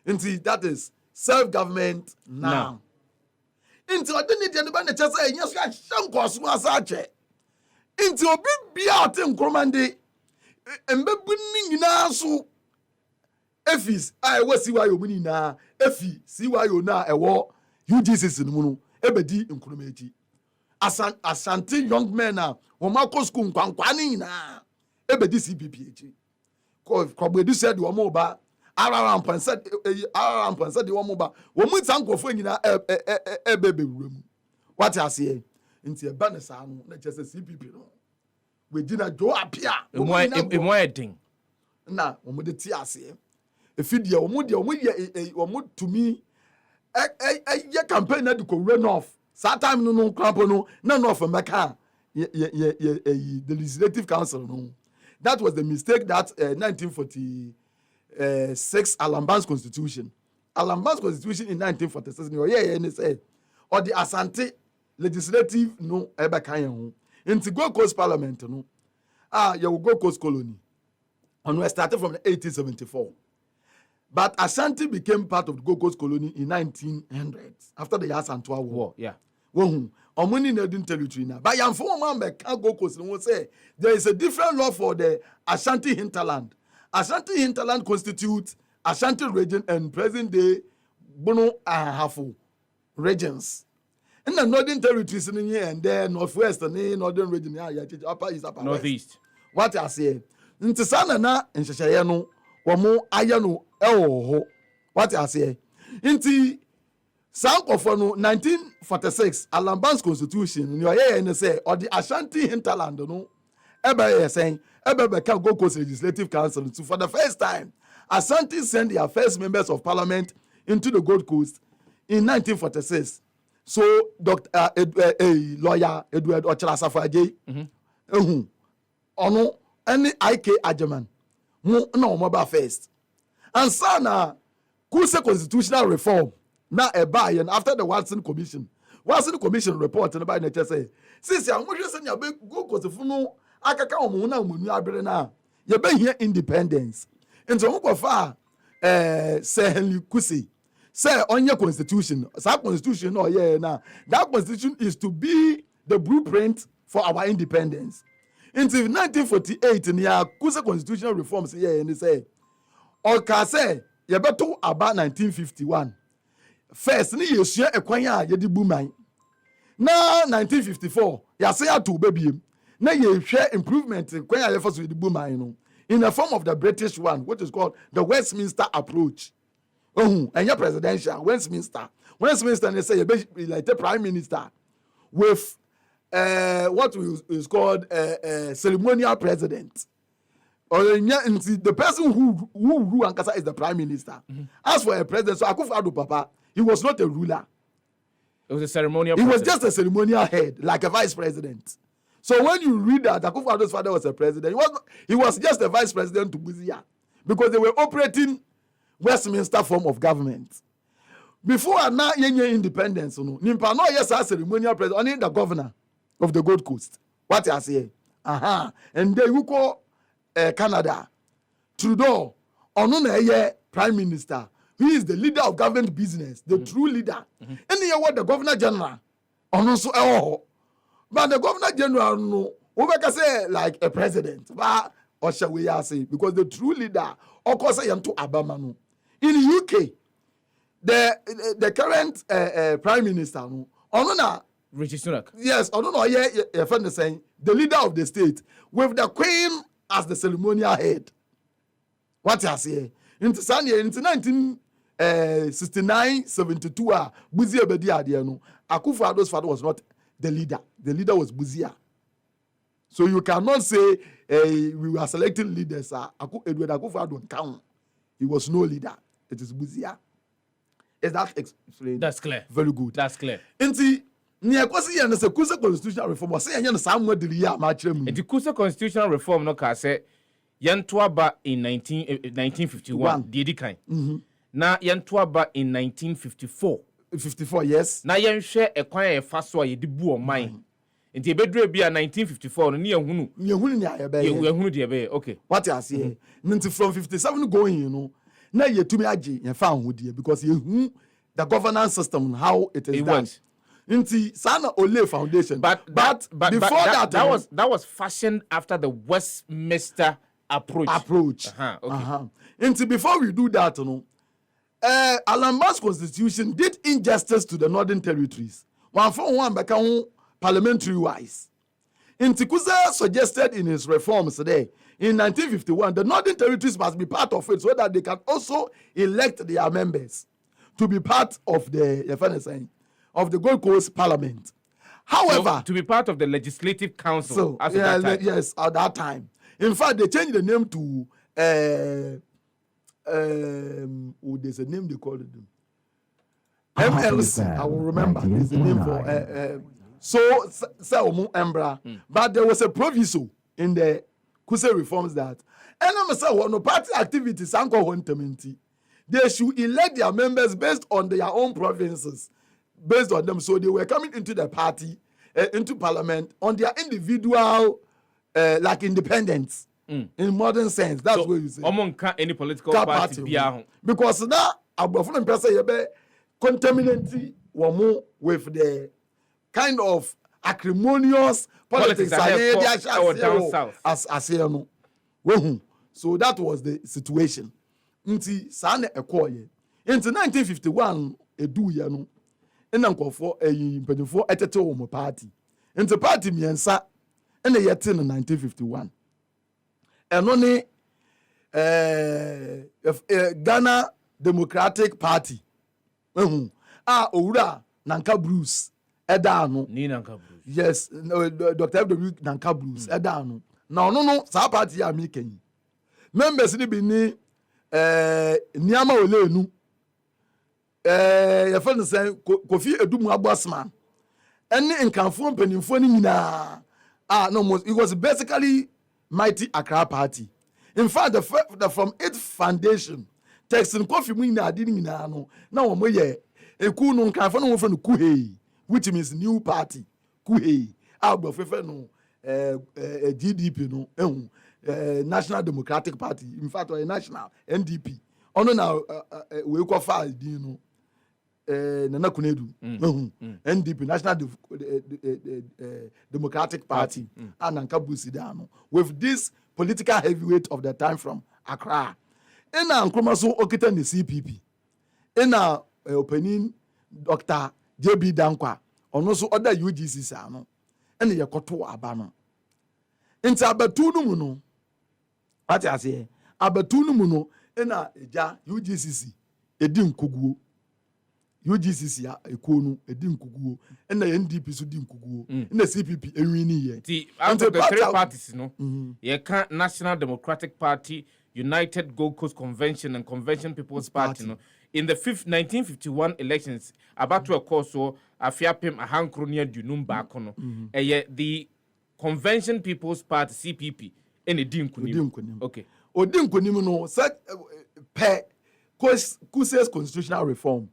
Indeed, that is self-government now. Into I didn't need anybody to say, yes, I shan't cause was such a. Into a big be out in Cromande and be now so. Effis, I was see why you mean now. Effi, see why you now a war. UGCC in Munu, Ebedi in Cromati. Asante young men now, or Marcos Kunquani now. Ebedi CPPH. Probably said you are more bad. Aram pansa the one mobile. Woman sanko for nyina bebe room. What I say? Into a banner sound, not just a CPP. No. We did not go up here. A thing. Now, on the TRC. If you dear, omud to me, a campaign that you could run off. Satam no crampono, none of a maca. The Legislative Council. No. That was the mistake that 1940. 6 Alambans Constitution. Alambans Constitution in 1946. Or the Asante Legislative no eba kanya ho. Into Gold Coast Parliament no. You Gold Coast Colony. And we started from 1874. But Ashanti became part of the Gold Coast Colony in 1900s after the Asantwa War. Yeah. Omuni Nedin territory now. But Yamfo man Gold Coast no say there is a different law for the Ashanti hinterland. Ashanti hinterland constitutes Ashanti region and present day Bono Ahafo regions. in the northern territories in here and there, northwest and northern region, upper east, upper northeast. What I say, into Sana na in Shayano, or more ayano, what I say, into South of 1946, Alabama's constitution, you are say, or the Ashanti hinterland, no, Ebe saying, Ebe can go Coast Legislative Council. So for the first time, Ashanti sent their first members of parliament into the Gold Coast in 1946. So, lawyer Edward Ochalasafaje, ono any IK Ajaman, no mobile first. And Sana, Kuse constitutional reform, now a buy and after the Watson Commission report and about nature say, since I'm just saying, go because if you know, I can't now, you been here independence. And so, far, say Henry Kusi. Say on your constitution, that constitution, now that constitution is to be the blueprint for our independence. Until 1948, in the Kusa constitutional reforms, and they say, or can say, you better about 1951. First, you share a quanya, you did booming. Now, 1954, you say to baby, now you share improvement in quanya efforts with the booming in the form of the British one, which is called the Westminster approach. And your presidential Westminster, they say you like the prime minister with what is called ceremonial president, or the person who rule Ankasa is the prime minister. As for a president, so Akufo-Addo Papa, he was not a ruler. It was a ceremonial. He was just a ceremonial head, like a vice president. So when you read that Akufo-Addo's father was a president, he was just a vice president to Buzia, because they were operating Westminster form of government. Before now, independence, Nimpa no yes a ceremonial president, only the governor of the Gold Coast. What I say? And then you call Canada, Trudeau, Onuna prime minister. He is the leader of government business, the true leader. And you what the governor general, also but the governor general no, we say like a president, but or shall we say because the true leader, of course, I am to Abamanu. In the UK, the current prime minister, Onona Rishi Sunak. Yes, Onona friend is saying the leader of the state with the Queen as the ceremonial head. What I say? Into 1969, 72, Buzia Bedia Diano, Akufo-Addo's father was not the leader. The leader was Buzia. So you cannot say we were selecting leaders. Edward Akufo-Addo count. He was no leader. It is Buzia. Is that explained? That's clear. Very good. That's clear. Inti near kwasi and the Kusa constitutional reform was saying yen somewhere the year match them. The Kusa constitutional reform no ka say yantoaba in 1951 the kind. Na yantoaba in 1954. 54 yes. Na yenhwe ekwan e fa so ye di bu o man. Nti ebedure bia 1954 no ne yehunu. Yehunu ne ayebe. Yehunu de ebe okay. What you say? Nti from 57 going na yetumi age ye fa ahodie because yehu the governance system how it is done. Nti sana Ole Foundation. But before that was fashioned after the Westminster approach. Okay. Nti before we do that Alabama's constitution did injustice to the northern territories. One for one become parliamentary wise. Kusa suggested in his reforms today in 1951 the northern territories must be part of it so that they can also elect their members to be part of the Gold Coast Parliament. However, so, to be part of the Legislative Council at that time. Yes, at that time. In fact, they changed the name to there's a name they called it. MLC, I will remember. There's a name for but there was a proviso in the Kuse reforms that party activities they should elect their members based on their own provinces, based on them. So they were coming into the party, into parliament on their individual, like independence in modern sense. That's what you say. Any political party. Because now, I'm contaminating with the kind of acrimonious politics down south. So that was the situation. Into 1951, ɛna nkɔfoɔ mpanyinfoɔ ɛtete wɔn party nti party mmiɛnsa ɛna yɛte no 1951 ɛno ne Ghana Democratic Party owura Nanka Bruce ɛda ano ni Nanka Bruce yes Dr. FW Nanka Bruce ɛda ano na ɔno no saa party a mi kɛnyi members ni bi ni Nneɛma Olenu yɛfɛ no sɛ Kofi Edumu Abosman ɛne nkanfoɔ mpanimfoɔ no nyinaa no, it was basically Mighty Accra Party. In fact, from its foundation, Texan Kofi Mwina didn't know. Now, we eku no nkanfoɔ no wɔfɛ no Kuhei, which means new party. Kuhei, abɔfɛfɛ no GDP no, National Democratic Party. In fact, or national NDP. Ono na we ko fa di no. Nana Kunedu, NDP, National Democratic Party, and Nanka Busidano, with this political heavyweight of the time from Accra. In our Nkrumah so okita the CPP. In our opening, Dr. JB Dankwa, and also other UGCs, and the Yakoto Abano. In Sabatunu Muno, what I say, Abatunu Muno, in a UGCC, Edim Kugu. UGCC ekonu edi nkuguo na NDP so di nkuguo na CPP enwini ye the three parties no ye can National Democratic Party, United Gold Coast Convention and Convention People's Party no in the 1951 elections about to course so afiapem ahankronia dunum ba ko no the Convention People's Party CPP ene di nkunim okay odi nkunim no set per Kuses constitutional reform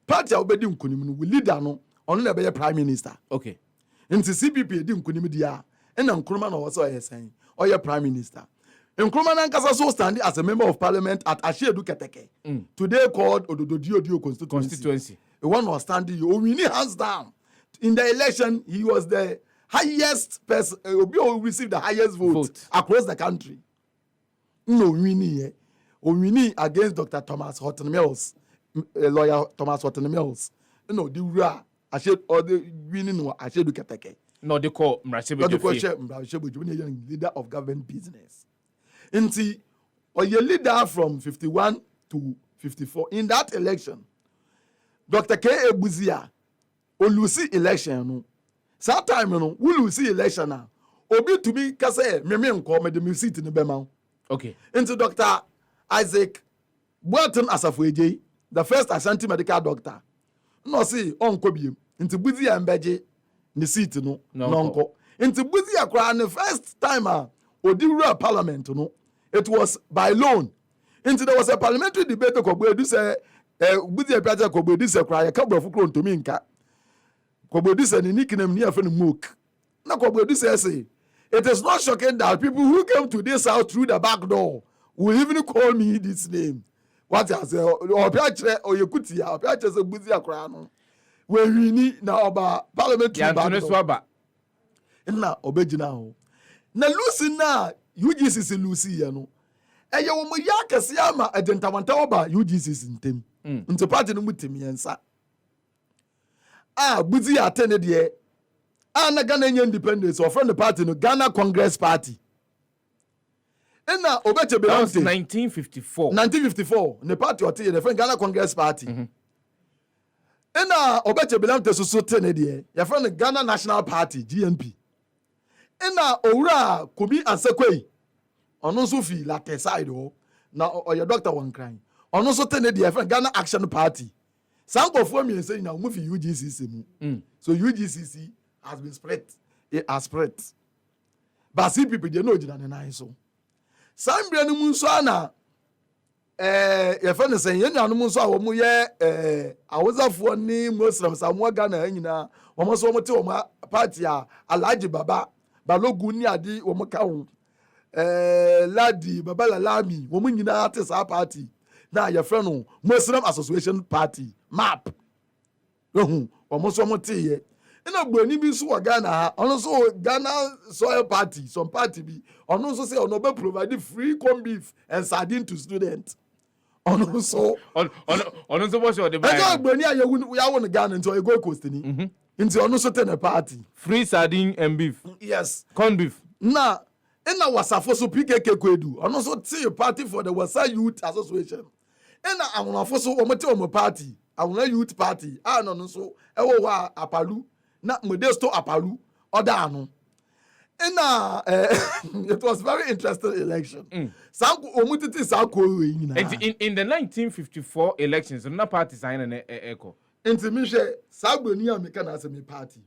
party obedi nkunim no leader no ono na be prime minister okay nti CPP edi nkunim dia na Nkrumah na was oyesen oye prime minister Nkrumah na nkasa so stand as a member of parliament at Ashedu Keteke today called Odododio constituency the one was standing winning hands down in the election. He was the highest person who received the highest vote across the country. No winning against Dr. Thomas Horton Mills, lawyer Thomas Horton Mills. No, the Ura, I should or the winning or I should look at the no, they call Mrashebu, leader of government business. And see, or your leader from 51 to 54 in that election, Dr. K. Ebuzia, or Lucy election, no. That time, no, we Lucy election now. Obi to me, Kase, Memian call me the music in the Bema. Okay. Into Dr. Isaac Burton Asafueje, the first Ashanti medical doctor. No, see, on Kobi, into Buzia and Beji, the seat, no, no, into Buzia Kran, the first timer, Odira Parliament, no, it was by loan. Into there was a parliamentary debate, Kobe, do say, Buzia Piazza Kobe, this a cry, a couple of Ukron to Minka. Kobe, this and nickname near Fen Mook. Now, Kobe, this say, it is not shocking that people who came to this house through the back door will even call me this name. What I say, or Piache, or Yakutia, or Piache, a Buzia Crown. Where we need now about parliamentary back. And now, obey now. Now, Lucy, now, UGC Lucy, you know. And you will yak a siama at the Tamantaba, UGC in Tim. Into party with Timmy and Sa. Buzia attended here. And the Ghanaian independence or from the party, no Ghana Congress Party. And now, Obeche belongs to 1954. 1954, the party or the friend Ghana Congress Party. And now, Obeche belongs to Sotenedi, your friend the Ghana National Party, GNP. And now, Ora, Kubi and Sekwe, on also feel like a side, now, or your doctor one crying. On also Tenedi, your friend Ghana Action Party. Some of me saying now, move UGCC. So UGCC has been spread. It has spread. But see people, they know it and so. Some brand Munsana, your friend is saying, you know, Munsa, I was a for name Muslim, some more Ghana, you know, almost almost to my party, a large Baba, Balogunia di Omaka, Ladi, Babala Lami, woman in the artist party. Now your friend, Muslim Association Party, MAP. Almost almost here. And a Bernie be so Ghana, also Ghana Soil Party, some party be, and also say, no provide free corned beef and sardine to students. ɔno nso bɔ sɛ ɔde ɛnyɛ ɔgbani a yɛwo no Ghana nti ɔyɛ Gold Coast ni nti ɔno nso te ne party free sardine and beef yes corn beef na ina wasafo so PKK Kwedu ɔno nso te party for the Wasa Youth Association ina awonafo so ɔmo te ɔmo party awona youth party a no nso ɛwɔ hɔ a Apalu na Modesto Apalu ɔda ano ina it was very interesting election sanko ɔmo tete sanko nyina in the 1954 elections no party sign na echo nti mi hwɛ sagboni a meka na asɛm party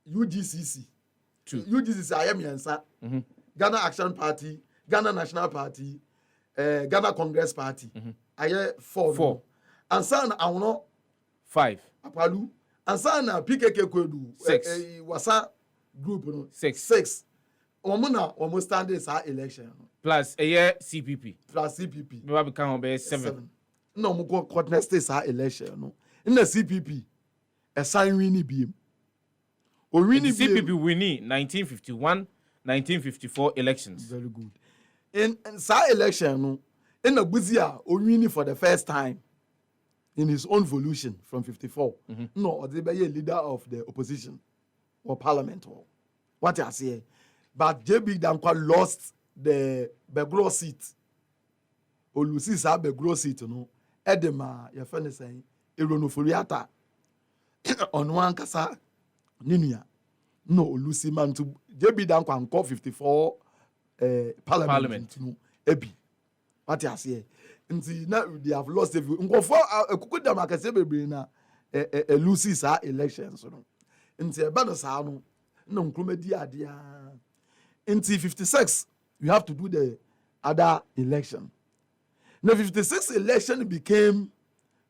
UGCC ayɛ mmiɛnsa Ghana Action Party, Ghana National Party, Ghana Congress Party ayɛ 4 ansa na awono 5 Apalu ansa na PKK Kwedu 6 Wasa group no 6 wɔn na wɔn stand sa election plus CPP me ba become be 7 na wɔn go contest sa election no na CPP ɛsan win biem CPP winning 1951 1954 elections. Very good. In sa election no in Abuzia Owini for the first time in his own volution from 54 no or the leader of the opposition or parliament or what I say but JB Dankwa lost the Begro seat Olusi sa Begro seat no Edema your friend is saying Eronoforiata on one kasa Ninia no Olusi man to JB Dankwa anko 54 parliament no ebi what you say nti na they have lost the nkofo ekuku dam akase bebre na Lucy sa elections no nti eba no sa no na Nkrumah di ade a nti 56 you have to do the other election na 56 election became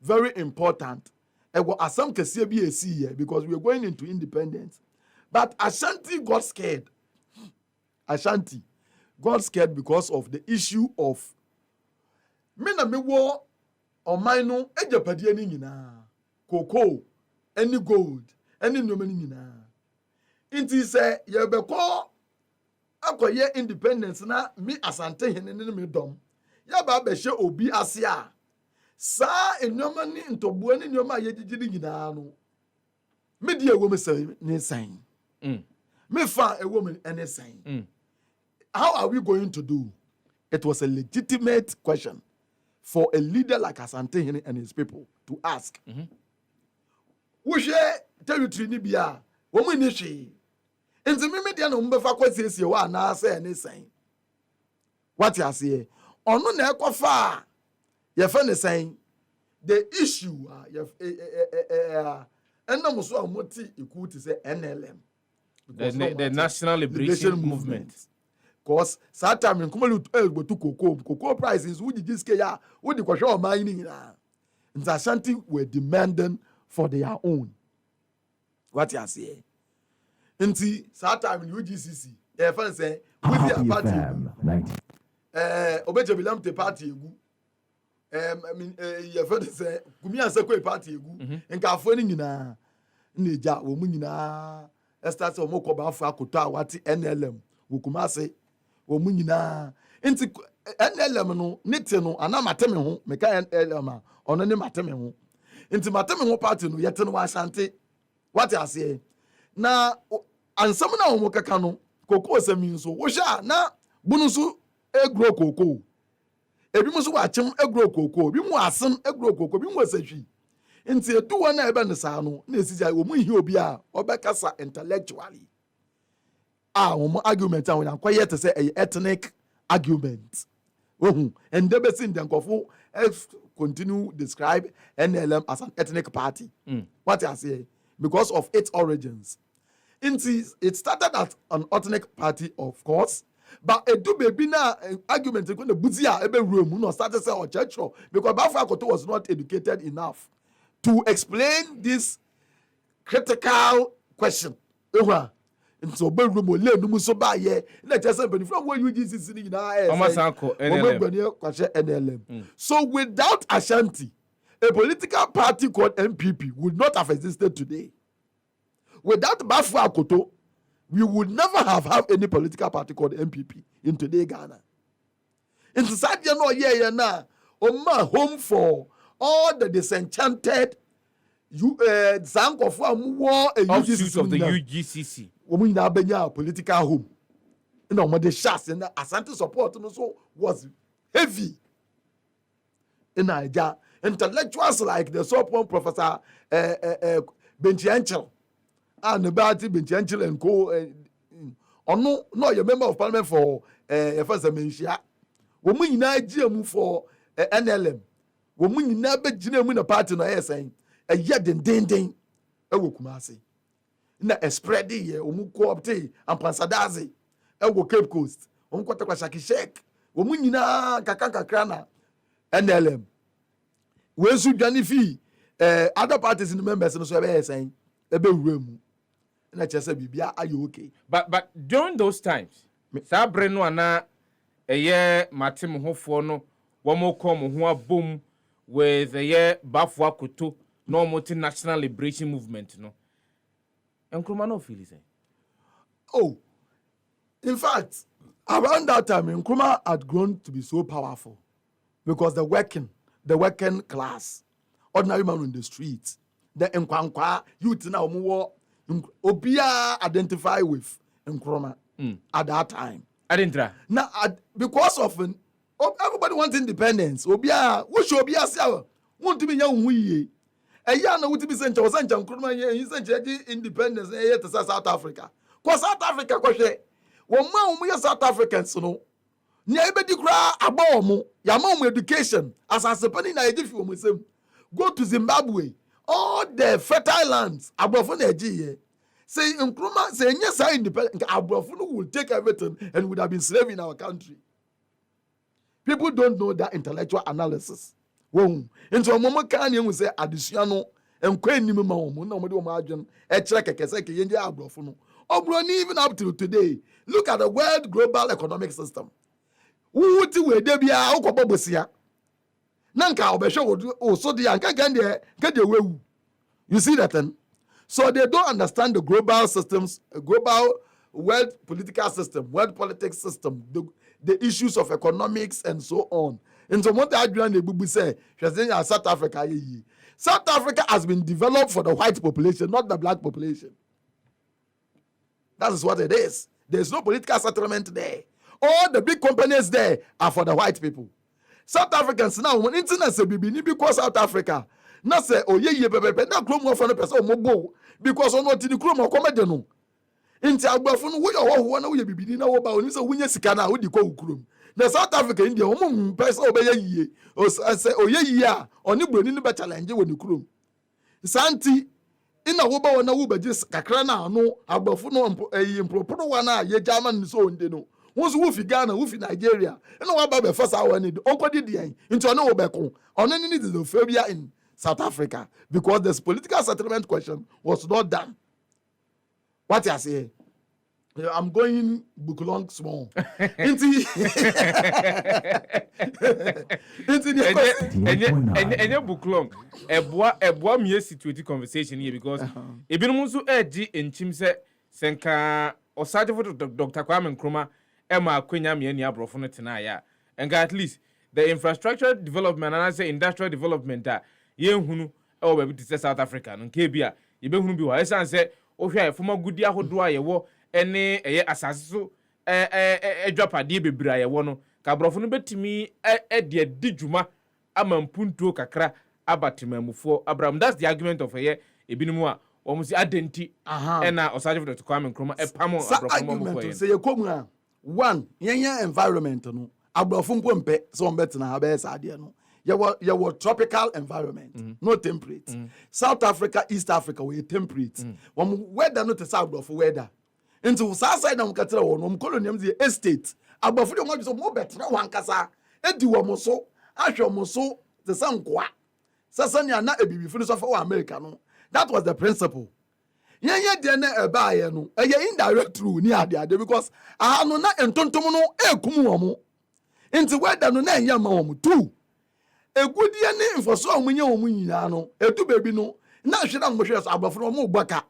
very important ego asam kase bi esi here because we are going into independence. But Ashanti got scared. Ashanti got scared because of the issue of me na me wo ɔman no agyapadeɛ no nyinaa cocoa any gold any nneɛma no nyinaa nti sɛ yɛbɛkɔ akɔyɛ independence na me asante hene ne me dɔm yɛba abɛhyɛ obi ase a saa nneɛma ne ntɔboa ne nneɛma a yɛgyegye no nyinaa no me deɛ ɛwɔ me sɛ ne sɛn me fa a woman anything. How are we going to do? It was a legitimate question for a leader like Asante and his people to ask. We share territory ni bia, woman ni she. In the media no mbefa kwesi wa na say anything. What you say? Ono na ekofa ye fa ne saying the issue enam so amoti equal to say NLM. The National Liberation Movement. Because that time in Kumalu to cocoa prices, would you ya, would the question of mining? And Ashanti were demanding for their own. What you say? And see, that time in UGCC, their friends say, with their party, Obeja Bilam te party, I mean, your friends say, Kumia Sekwe party, and California, Nija, Womuna. Esther so moko ba afa akota wati NLM wokumase wo mu nyina nti NLM no nete no ana mateme ho meka NLM a ono ne mateme ho nti mateme ho party no yete no Ashanti what you say na ansam na wo kaka no koko osami nso wo hia na bunu so egro koko ebi mu so wa chem egro koko bi mu asem egro koko bi mu asahwi nti eduwa na ebe ne saa no na esija wo mu hi obi a obekasa intellectually wo mu argument a wona kwaye te say ethnic argument and they be seen the nkofo continue describe NLM as an ethnic party what I say because of its origins it started as an ethnic party of course but edu baby na argument ko na buzi a ebe room no started say church because Bafra Koto was not educated enough to explain this critical question. And so bedroom will learn no so ba ye na just say from where UGCC ni na NLM. So without Ashanti, a political party called MPP would not have existed today. Without Bafra Koto, we would never have any political party called MPP in today Ghana. In society no na home for all the disenchanted Zankofo war a offshoot of the UGCC. Woman Benya political home. No, the shots and the Asante support also was heavy in Nigeria. Intellectuals like the so-called Professor Benchianchel and Nabati Benchianchel and co. Or no, you're member of parliament for first Menchia. Woman in Nigeria for NLM. Woman in Nabe Jina party no air saying a yet den ewo Kumasi. Na a spread ye omu co-opte and Pansadazi ewo Cape Coast. Kwata kwa Shaki Sheikh. Woman in Kakaka Krana NLM. We should Janifi other parties in the members and so saying ebe room. And I just said, Bibia, are you okay? But during those times, Sabre no ana a year Martin Hofono, one more come who boom with a year Bafwa Kutu, no multinational liberation movement, no. And Nkrumah no feel it. Oh, in fact, around that time, Nkrumah had grown to be so powerful because the working class, ordinary man on the streets, the Nkwankwa youth now more. Obia identify with Nkrumah at that time. I didn't try. Now, because of everybody wants independence. Obia, what should Obia say? Want to be young we? A young would be sent to Nkrumah. He sent independence here to South Africa. Cause South Africa, question. One man we are South Africans, no. Nobody cry about mo. Your education as a sepani na eji fi say go to Zimbabwe. All the fertile lands, Abrafo Nigeria. Say Nkrumah, say yes, I independent. Abrafo will take everything and would have been slave in our country. People don't know that intellectual analysis. Whoa. Into a moment can you say additional and queen ni mama omo na omode omo adwen e kire kekese ke yende Abrafo no. Obroni even up till today. Look at the world global economic system. Who ti we dey bia ukobobosia. Nanka obehwe o so dey anka gan dey wewu. You see that then? So they don't understand the global systems, global world political system, world politics system, the issues of economics and so on. And so what I do say, South Africa. South Africa has been developed for the white population, not the black population. That is what it is. There's no political settlement there. All the big companies there are for the white people. South Africans now, when internet say bibi because South Africa, na say oye pepepe na krom for no person mo because on what the krom come de no. Inti agbafo no wo yo na wo ye bibi na wo ba oni say wunye sika na wo di ko krom. Na South Africa India wo mo person obeya yiye. O say oye yiye a oni broni no be challenge wo ni krom. Santi ina wo ba wona wo ba ji kakra na ano agbafo no impropro wa na ye German so onde no. Once who fi Ghana, who fi Nigeria, and no about the first hour need uncle did the into no beko. On any need the phobia in South Africa because this political settlement question was not done. What I say, I'm going book long small. Into the book long. A boy me situated conversation here because if you musu edgy in chimse senka or certificate of Dr. Kwame Nkrumah. Emma Quenya me any Abrafo no tena ya. And at least the infrastructure development and I say industrial development that ye hunu e be to South Africa no nke bia ye be hunu bi wa esan say o hwa former gudi ahodo a ye wo ene eye asase so edwapade bebira ye wo no ka Abrafo no betimi de adidwuma amampuntuo kakra abatemamufo Abraham. That's the argument of ye ebinimu a omusi adenti ena osaje for to Kwame Nkrumah pamo Abrafo mo ko ye say ye komu one yenya environment no Abrafo nkompe so mbetena ha be sa ade no ye were tropical environment no temperate. South Africa, East Africa we temperate. Weather no te sa Abrafo weather into south side na mkatira wo no colonium the estate Abrafo de mo so mo betena wankasa edi wo mo so ahwe mo so te sankoa sasanya na ebibifo no so for America no. That was the principle. Yenye de na eba ye no eye indirect rule ni ade because no na entontom no ekumu wo mo nti weda no na enye ma wo mo tu egudie ni infoso omunye wo mo nyina no etu bebi no na hwe na mo hwe so Abrafo no mo gbaka.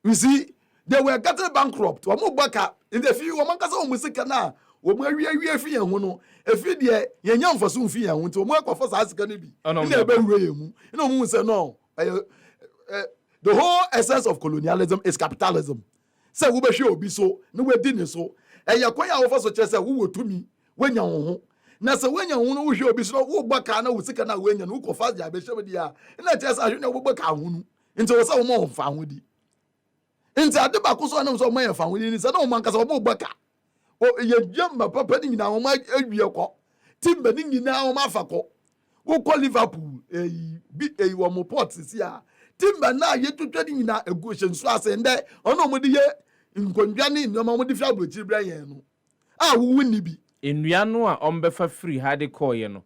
You see, they were getting bankrupt wo mo gbaka in the few wo man kasa wo musika na wo mo awie fi yan ho no efi de ye nya mfoso fi yan ho nti wo mo akofo sa asika no bi na e be wure ye mu na mo say no the whole essence of colonialism is capitalism. Say wo be hwe obi so na we di ne so eye kwan ya wo fo so kire say wo wotumi wanya wo ho na say wanya ho no wo hwe obi so wo gbaka na wo sika na wanya no wo kofa ya be hwe dia na kire say ahwe na wo gbaka ho no nti wo say wo mo fa ho di nti ade ba ko so na so mo ye fa ho di ni say na wo man kasa wo gbaka o ye jamba papa ni nyina wo ma awie ko timba ni nyina wo ma fa ko wo ko Liverpool wo mo port sisi a timba na ye tutwa ni nyina egu hyenso ase nde ono mo di ye nkondwa ni no mo di fi abrochi bra yen no a wo ni bi enua no a ombefa free hade call ye no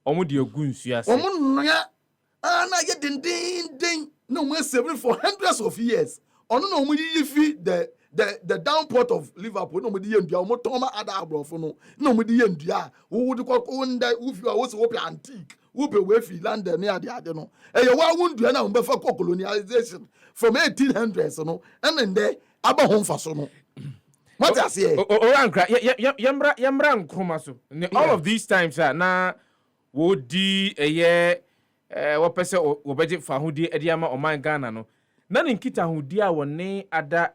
omo di egu nsu ase omo noya na ye din no mo save for hundreds of years ono no mo yi fi the downport of Liverpool no mo di ye ndua mo toma ada abrofo no mo di ye ndua wo di ko nda wo fi wo se wo pe antique wo pe we fi London ne ade no ye wa wo ndua na mo be fa colonization from 1800s no and then aba ho mfa so no what I say Orankra yembra Nkrumah so all of these times na wo di wo pese wo beje fa hodi e ama oman Ghana no na ne nkita hodi a woni ada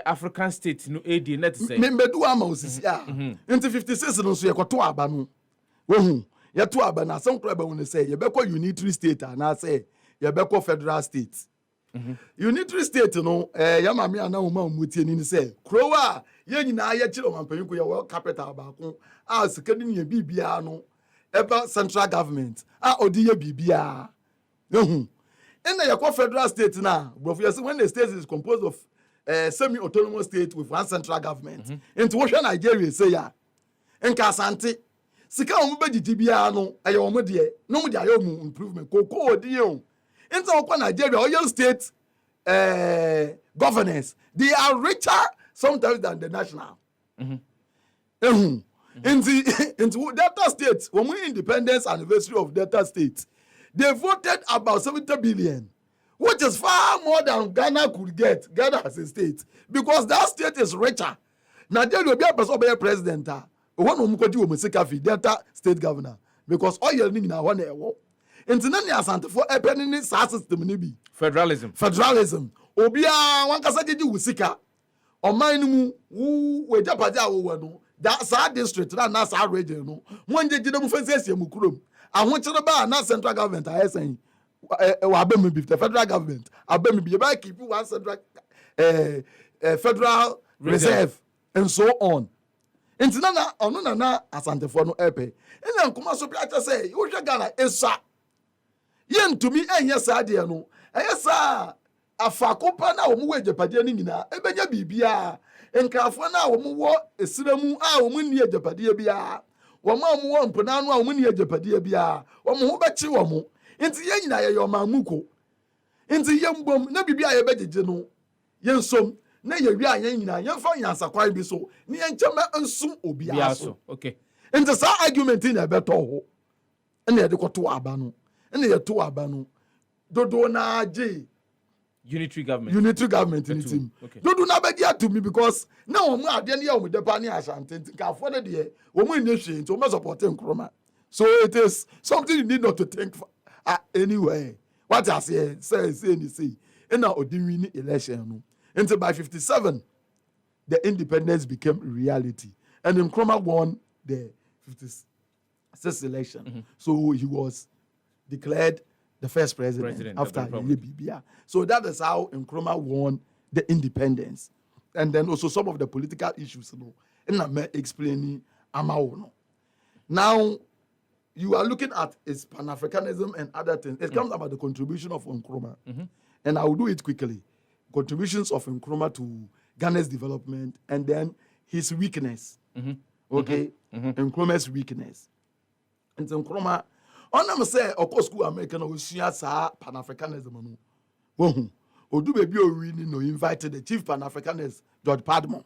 African state no edi net say me medu ama osisi a into 56 no so ye koto aba no wo hu ye to aba na some kra ba woni say ye be ko unitary state na say ye be ko federal state. Unitary state no ya mame ana wo ma mutie ni say krowa ye nyina ye kire omanpanyin ye wo capital ba ko a sika ni ye bibia no eba central government a odi ye bibia in the Yako federal state now, when the state is composed of semi-autonomous state with one central government, into what Nigeria say ya, in Kasante, Sika Omubeji Tibiano, Ayomodie, no media improvement, Coco Dio, into Okwa Nigeria, Oyo state governance, they are richer sometimes than the national. Into Delta State, when we independence anniversary of Delta State, they voted about 70 billion, which is far more than Ghana could get, Ghana as a state, because that state is richer. Now, there will be a person be a president. One who could do a Delta state governor, because all you're in one area. International Asante for a penny system. Federalism. Obia, one cassette do with Sika. Or mine who were Japaja, that's our district, that's our region. One day, didn't fancy Mukrum. I want to buy not central government. I say, the federal government. I bet me by keep one central federal reserve and so on. And Nana, on Nana, Asante for no epe. And then come so Piata say, you should Ghana is yen to me, and yes, I dear no. Yes, sir. A facopa now, who wage a padianina, a benya bibia, and Cafana, who wore a cinema, our moon near the padia. Wama mu mpona no a mu ne ajapadia bia wo mo bechi wo mo enti ye nyina ye yo mamuko enti ye mbom na bibia ye begege no ye nsom na ye wi anya nyina ye fa nyansa kwai bi so ne ye nchema nsum obia so okay enti sa argument na beto ho na ye de koto aba no na ye to aba no dodo na age unitary government in team. Don't do not be to me because now I'm not any of the Pani Ashanti. California, dear, woman nation to support Nkrumah. So it is something you need not to think anyway. What I say, and now the election. Until by 57, the independence became reality. And Nkrumah won the 56th election. So he was declared the first president after Libya. So that is how Nkrumah won the independence. And then also some of the political issues, and I'm explaining Amao. Now, you are looking at its Pan-Africanism and other things. It comes about the contribution of Nkrumah. And I will do it quickly. Contributions of Nkrumah to Ghana's development, and then his weakness. Okay? Nkrumah's weakness. And Nkrumah, on them say, of course, school American or Pan-Africanism. Odu baby really no invited the chief Pan-Africanist George Padmore.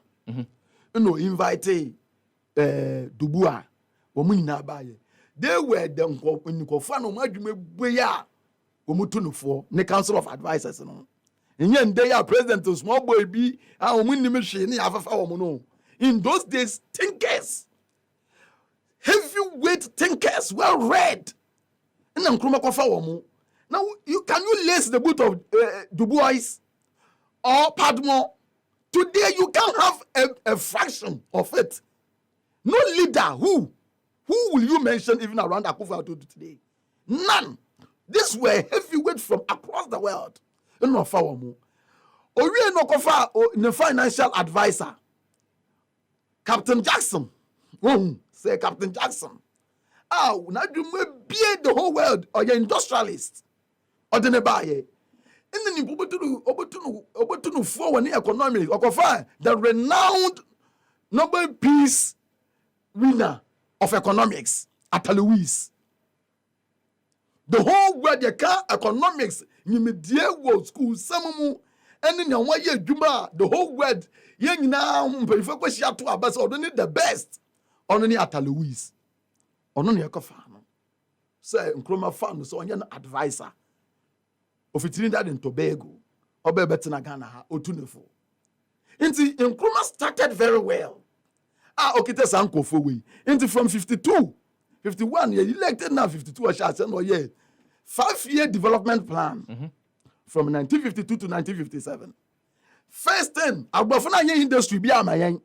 No invited Dubois. They were the Nkofano Majume Boya Omutuno for the Council of Advisors. And then they are president of small boy be our winning machine. in those days, thinkers, heavyweight thinkers, well read. Now can you lace the boot of Du Bois or Padmore? Today you can't have a fraction of it. No leader who will you mention even around Akufo-Addo today? None. These were heavyweights from across the world. The financial advisor, Captain Jackson. Say Captain Jackson. Now you may be the whole world or you're industrialist. Or the nebaye. And then you Obotunu for one economics. The renowned Nobel Peace winner of economics, Atta Louise. The whole world you can economics. You may dear world school some. And in one year, Juma, the whole world, young now, if I question to our best, or the best, only Atta Louise. Only a cofano. Say, Nkrumah fan, so on an advisor of Trinidad and Tobago, or Bebetina Ghana, or Tunefo. Nkrumah started very well. Okita Sanko for we. Into from 52, 51, you elected now 52, I shall say, no, yeah. 5-year development plan. From 1952 to 1957. First thing, Agbafuna industry be amayen.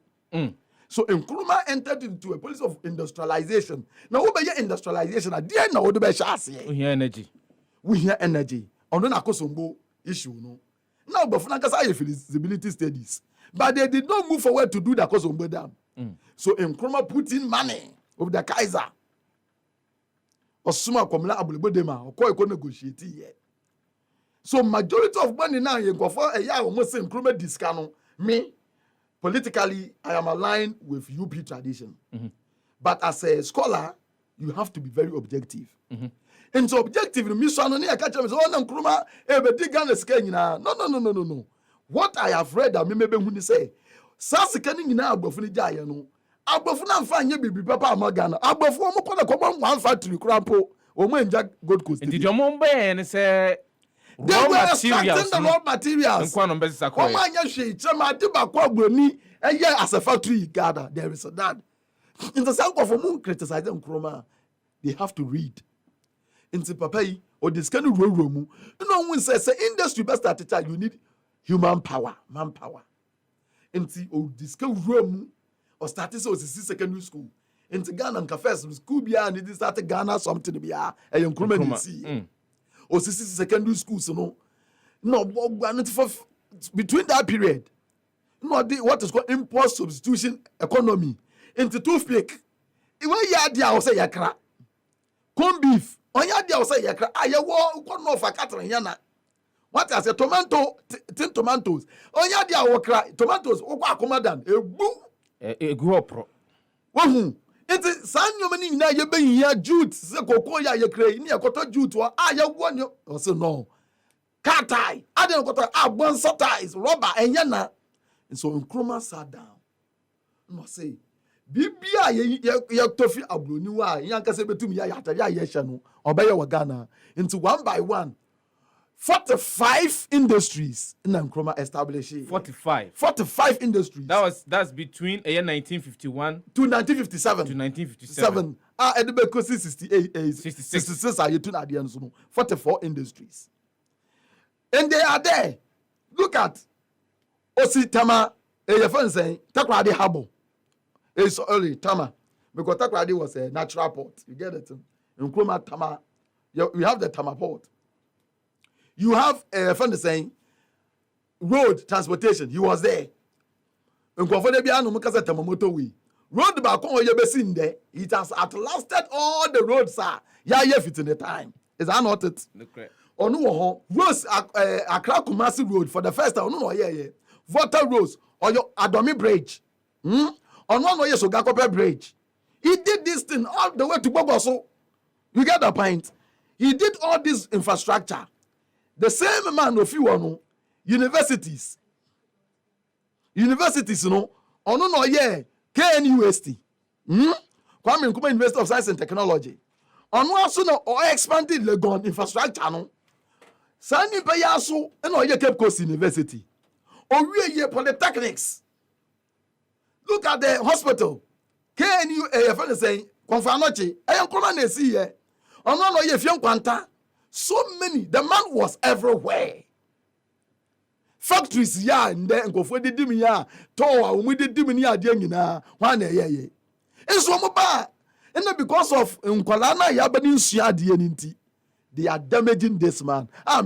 So Nkrumah entered into a policy of industrialization. Now, what about industrialization? At the end, now, what do we hear energy? We hear energy. On the Nakosombo issue, no. Now, Agbafuna has feasibility studies. But they did not move forward to do the Nakosombo Dam. So Nkrumah put in money of the Kaiser. Osuma Komla Abulibodema, or Koi negotiate yet. So majority of money now you go for a year almost Nkrumah discount. Me, politically, I am aligned with UP tradition. But as a scholar, you have to be very objective. And so objective, I catch them. So Nkrumah, no. What I have read, I maybe when you say, Sasikani na Agbafuni Jaya no. Agbafuna fanye bibi papa amagana. Agbafu omo kola komo one factory krampo. Omo enja Gold Coast. Did your mom and say they were extracting the raw materials. As a factory gather, there is a that. In the sound of a moon criticizing Nkrumah, they have to read. In the papai or this kind of room, you know, when says industry best at the you need human power, manpower. In the this kind of room or starting so secondary school. In the Ghana and cafes school be and it started Ghana something to be a young Nkrumah see. Or secondary schools, no, between that period, what is called import substitution economy into toothpick. When you had the house, yakra, corn beef, on your house, yakra, I won't know for cattle yana. What I say, tomato, tin tomatoes, on your dear okra, tomatoes, okwa commandant, a boo, a GoPro. Wahoo. It's San Yomani na ye be here jute se kokoya ye kre ni ekoto jute wa ya won yo so no car tie ade ekoto abonso ties rubber enya na. And so Nkrumah sat down no say bibia ye tofi abroni wa yan kase betumi ya atari ya hye no obeye wa Ghana into one by one 45 industries in Nkrumah established. 45 industries. That's between 1951 to 1957. To 1957. Edebe 66 are you to at the end so 44 industries. And they are there. Look at Osi Tama Eyefen saying Takrady Harbor. It's early Tama because Takrady was a natural port. You get it? Nkrumah Tama. We have the Tama port. You have a friend saying road transportation. He was there. Road back on your basin there. It has outlasted all the roads, sir. Yeah, fit in the time. Is that not it? No, roads Accra Kumasi Road for the first time. No, yeah. Water roads or your Adomi Bridge. On one way, Sogakope Bridge. He did this thing all the way to Bogoso. You get the point? He did all this infrastructure. The same man of you universities, you know, no, yeah, KNUST, Kwame Nkrumah University of Science and Technology, also no or expanded Legon infrastructure, no, Sani Payaso, and or Cape Coast University, or we polytechnics, Look at the hospital. KNU, a friend is saying, Confanochi, I am Nkrumah see here. Oh, no, if you Quanta. So many. The man was everywhere. Factories, yeah, and then go for the dimia, Toa, we did dimia, Diana, one a year. And so, and then because of Nkwalana Yabanin Sia DNT, they are damaging this man. I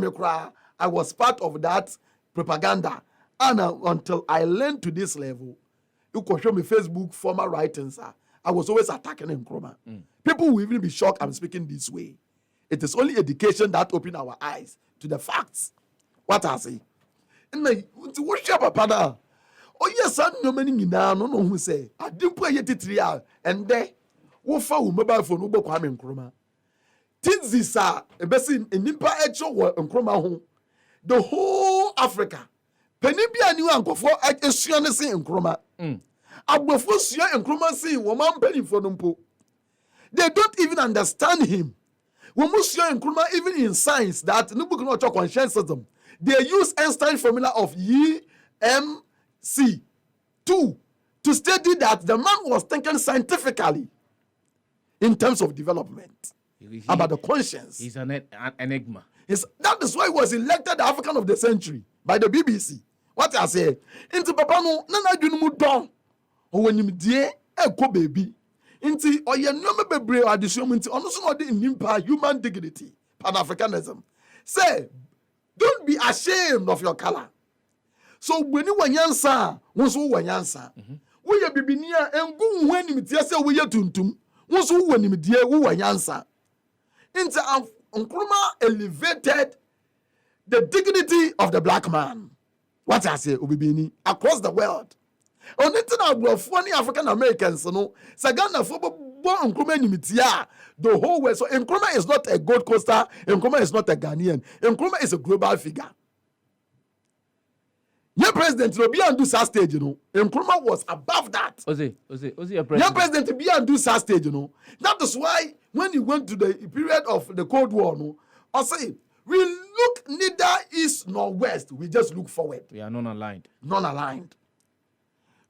was part of that propaganda. And until I learned to this level, you can show me Facebook former writings. I was always attacking Nkrumah. People will even be shocked I'm speaking this way. It is only education that opened our eyes to the facts. What I say. And to worship a pada. Oh, yes, I know many now, no, who say, I didn't put yet 3 hours, and there, what for mobile phone, Uber Kwame Nkrumah. Things are a best in Nimpa Echo Nkrumah home. The whole Africa. Penibia knew Uncle for a Sianese Nkrumah. Abofo Sia Nkrumah saying, woman penny for Numpo. They don't even understand him. When Monsieur Nkrumah, even in science, that no book not conscientism, they use Einstein's formula of EMC2 to study that the man was thinking scientifically in terms of development about the conscience. He's an enigma. That is why he was elected the African of the Century by the BBC. What I say? Into Papa no, nana dunu don. When you die, go baby. Into oye no me bebre addition into ono so no de nimpa human dignity, Pan-Africanism. Say, don't be ashamed of your color. So when you wanyansa, wonso wanyansa. We ye bibinia engu when you say we ye tuntum. Wonso when you die we wanyansa. Into Nkrumah elevated the dignity of the black man. What I say, Ubibini, across the world. On internet, funny African Americans, no, Sagana for Nkrumah Nimitia, the whole way. So Nkrumah is not a Gold Coaster, Nkrumah is not a Ghanaian, Nkrumah is a global figure. Your president will be on do stage, you know. Nkrumah was above that. Ozi, your president. Your president will be on do stage, you know. That is why when he went to the period of the Cold War, no, I say we look neither east nor west. We just look forward. We are non-aligned. Non-aligned.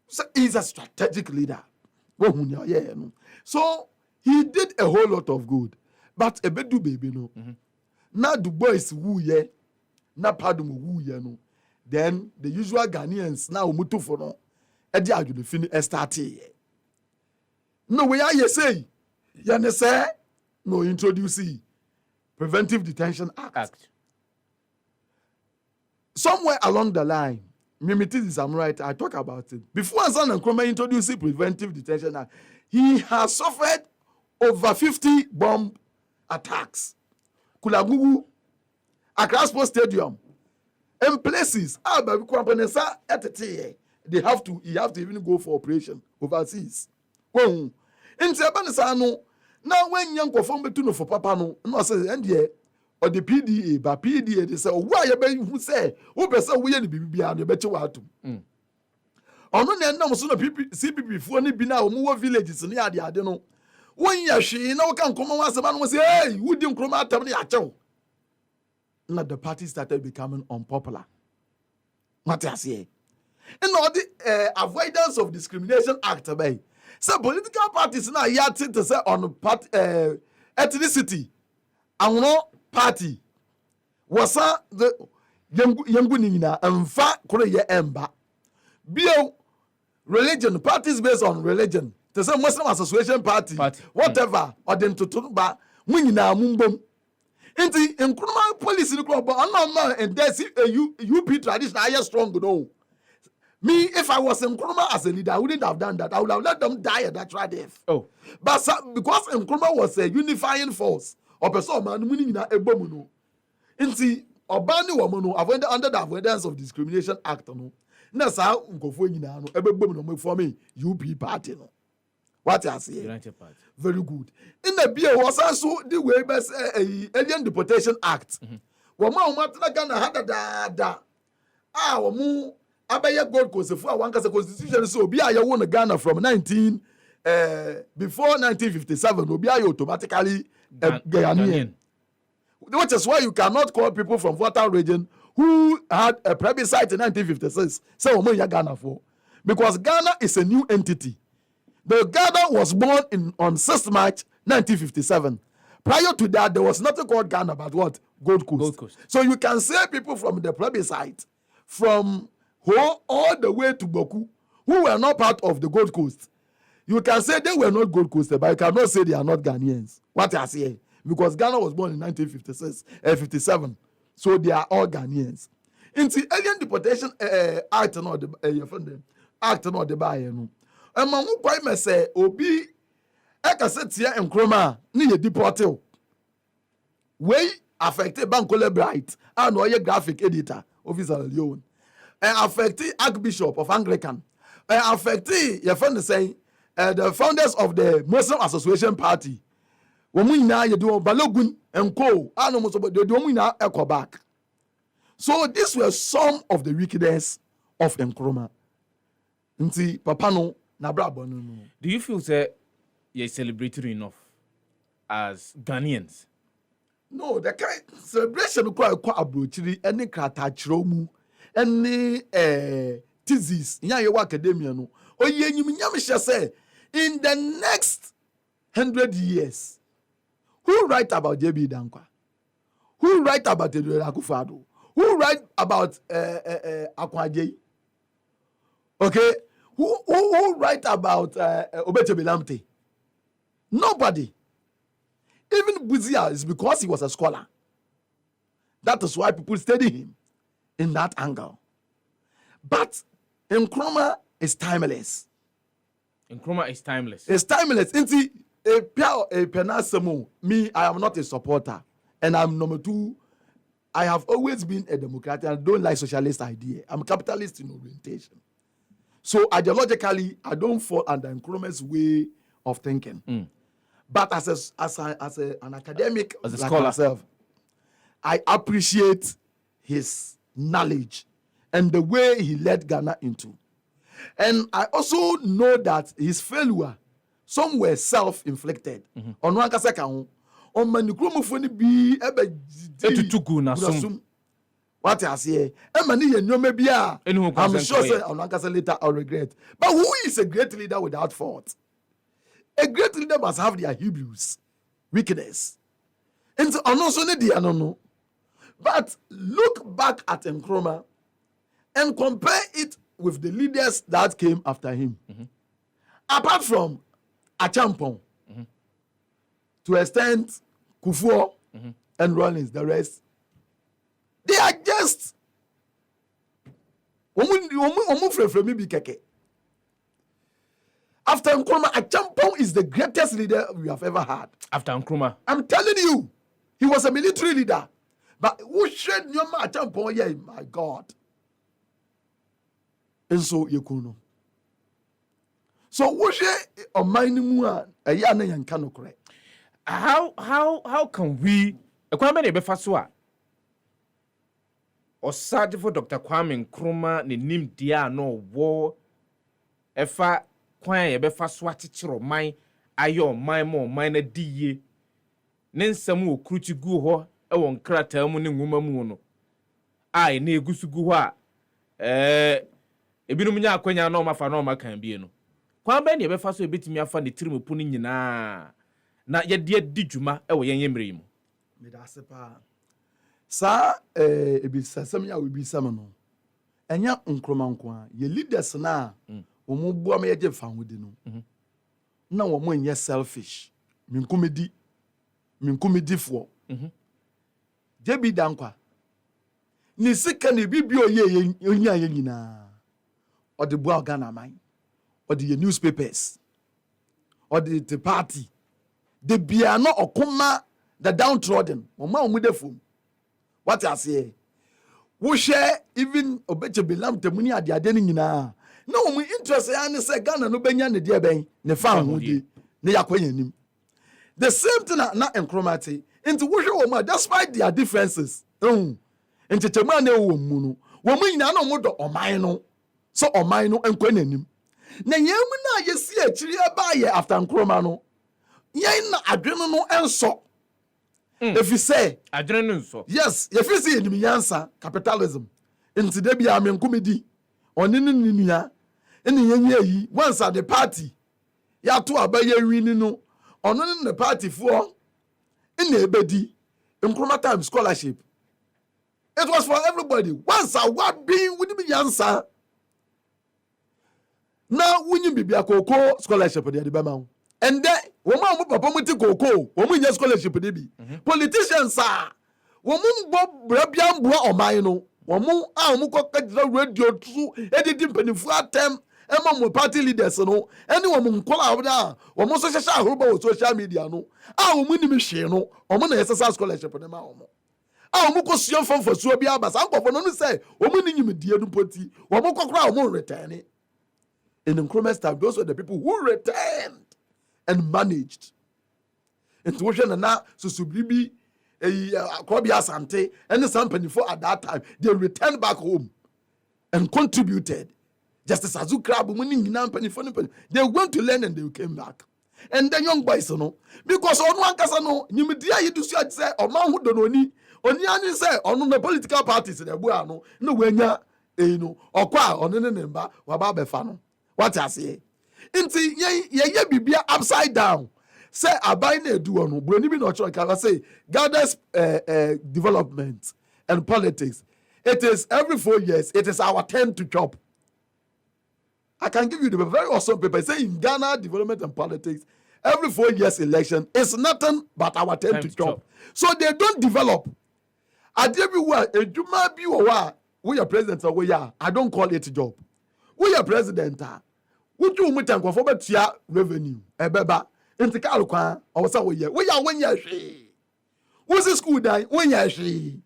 So he's a strategic leader. So he did a whole lot of good. But a bedu baby, no. Now the boys woo ye, na pardon woo ye, no. Then the usual Ghanaians now mutu for no. Edi aju the fini start here. No way I say. You say no introduce Preventive Detention Act. Somewhere along the line, Mimitis, I'm right, I talk about it. Before Hassan Nkrumah introduced the Preventive Detention Act, he has suffered over 50 bomb attacks. Kulagugu, Accra Sports Stadium, and places. He have to even go for operation overseas. In Sebanisano, now when young perform to for Papa no say and yeah. Or the PDA, but PDA, they say, why you who say, who person we any be behind the better water. On no no so people see people before any be now more villages near the I don't know. When you she no can come once a man was say, hey, who didn't come out of the acho? Not the party started becoming unpopular. What I say? And all the Avoidance of Discrimination Act by so political parties now here to say on part ethnicity. And no party was the Yangunina and fa Korea Emba. Bio religion, parties based on religion. The same Muslim Association Party. Whatever, or then to Tuba, Winina Mumbum. Into Nkrumah policy, but and there's a UP tradition, I am strong, no. Me, if I was Nkrumah as a leader, I wouldn't have done that. I would have let them die at that death. Oh. But because Nkrumah was a unifying force, or person man winning in a bomuno. Inti Obani woman under the Avoidance of Discrimination Act. No, that's how Nkofo nyina no ebe bomuno for me UP party no. What I say? United Party. Very good. In the beer was also the way best Alien Deportation Act. Wama umatna Ghana hada da. Wamu abaya Gold Coast for one constitution so be I won Ghana from before 1957 will be automatically Ghanaian. Which is why you cannot call people from Water region who had a plebiscite in 1956 say Ghana for. because Ghana is a new entity. The Ghana was born on 6th March 1957. Prior to that, there was nothing called Ghana but what? Gold Coast. Gold Coast. So you can say people from the plebiscite, from all the way to Boku, who were not part of the Gold Coast. You can say they were not Gold Coast, but you cannot say they are not Ghanaians. What I say? Because Ghana was born in 1957. So they are all Ghanaians. In the Alien Deportation Act, not the Act, not the buyer. Among who say, Obi, Ekasetia and Nkrumah, ni deported. We affected Bankole Bright, and a graphic editor, Officer Leon, and affected Archbishop of Anglican, and affected your friend saying the founders of the Muslim Association Party. When we now you do Balogun and Co. I know most of the do we now echo back. So these were some of the wickedness of Nkrumah. Nti papa no na brabo no. Do you feel that you're celebratory enough as Ghanaians? No, the kind celebration quite abrochiri any kratachiro mu any thesis nya ye academia no. Oye nyim say in the next 100 years, who write about JB Dankwa? Who write about Edward Akufo-Addo? Who write about Akwaje? Okay, who write about Obeche Belamte? Nobody. Even Buzia is because he was a scholar. That is why people study him in that angle. But Nkrumah is timeless. Nkrumah is timeless. It's timeless. Me, I am not a supporter. And I'm number 2. I have always been a Democrat and I don't like socialist idea. I'm capitalist in orientation. So ideologically, I don't fall under Nkrumah's way of thinking. But as an academic, as a like scholar myself, I appreciate his knowledge and the way he led Ghana into. And I also know that his failure, some were self-inflicted. On one case, on Nkrumah phone be etutugu na sum. What I say, I'm sure say on one case later I'll regret. But who is a great leader without fault? A great leader must have their Hebrews, weakness. And so also no. But look back at Nkrumah and compare it with the leaders that came after him. Apart from Achampong, to extent Kufuor and Rawlings, the rest, they are just after Nkrumah, Achampong is the greatest leader we have ever had. After Nkrumah, I'm telling you, he was a military leader. But who should your Achampong? Yeah, my God. And so you know. So what on my a yana yan cano correct. How can we Kwame ne befa so a osade for Dr. Kwame Nkrumah ne nim dia no wo efa kwan ye befa so akyekero man ayo man mo man na diye ne nsam wo kruchi gu ho e won krata mu ne nwoma mu no ai na egusu gu ho a ebinum nya akwanya na o mafa na o makan bie no kwan ba ne befa so ebetimi afa ne tirimupu ni nyina na ye de didwuma e wo yen yemre mu me da sepa sa ebisasam ya obisam no enya Nkrumah nko ye leaders na omo bua me ye fa hodi no na wo mo nye selfish minkumedi fo JB Dankwa ni sika ni bibio ye onya ye nyina ode bua Ghana man ode ye newspapers ode the party the bia no okoma the downtrodden mama omudefum what I say wo share even Obeche Belam temuni ade ni nyina na omu interest ya ne say Ghana no benya ne de ben ne fa hodi ne yakwanya nim the same thing na Nkrumah te into wo hwe wo despite their differences into tema na wo mu no wo mu nyina na omu do oman no so oman no enkwa nanim na yemu na yesi akiri aba ye after Nkrumah no yen na adwene no enso if you say adwene no enso yes if you say enimiyansa capitalism into de bia me nkomedi oni nua in the once at the party, ya to abaye wini no, on the party for in the bedi, Nkrumah time scholarship. It was for everybody. Once I what being with me answer. Now when you be a cocoa scholarship the Bama. And then woman papa muti cocoa, woman your scholarship be. Politicians are woman Bob Brabian Bois or Mino, woman Amuko radio true editing penny for them. Emma party leaders no anyone call out now or most social media no. Our money machine no or money SSR scholarship on the mouth. Our Muko from for Swabia, but uncle for no say, woman in you dear Poti, or Moko crowd more returning. In Nkrumah's time, those were the people who returned and managed. Intuition and now, so Sublibi, Kwabia Sante, and the Sampany for at that time, they returned back home and contributed. Just as Azukra, winning in for they went to learn and they came back. And the young boys, no, because on one casano, you media you do say, or man who don't know, on say, on the political parties in the Buano, no, when you or qua on the number, Wababe Fano. What I say? Inti ye bibia upside down. Say abai na edu ono. Broni bi no church can say gathers development and politics. It is every 4 years. It is our turn to chop. I can give you the very awesome paper. Say in Ghana development and politics, every 4 years election is nothing but our turn to chop. So they don't develop. At everywhere, a juma bi wa we are president we are. I don't call it a job. We are president. Would you meet and for betia revenue? Ebeba. Intikal kwa. Or so we are when you she. What's the school die? When you she.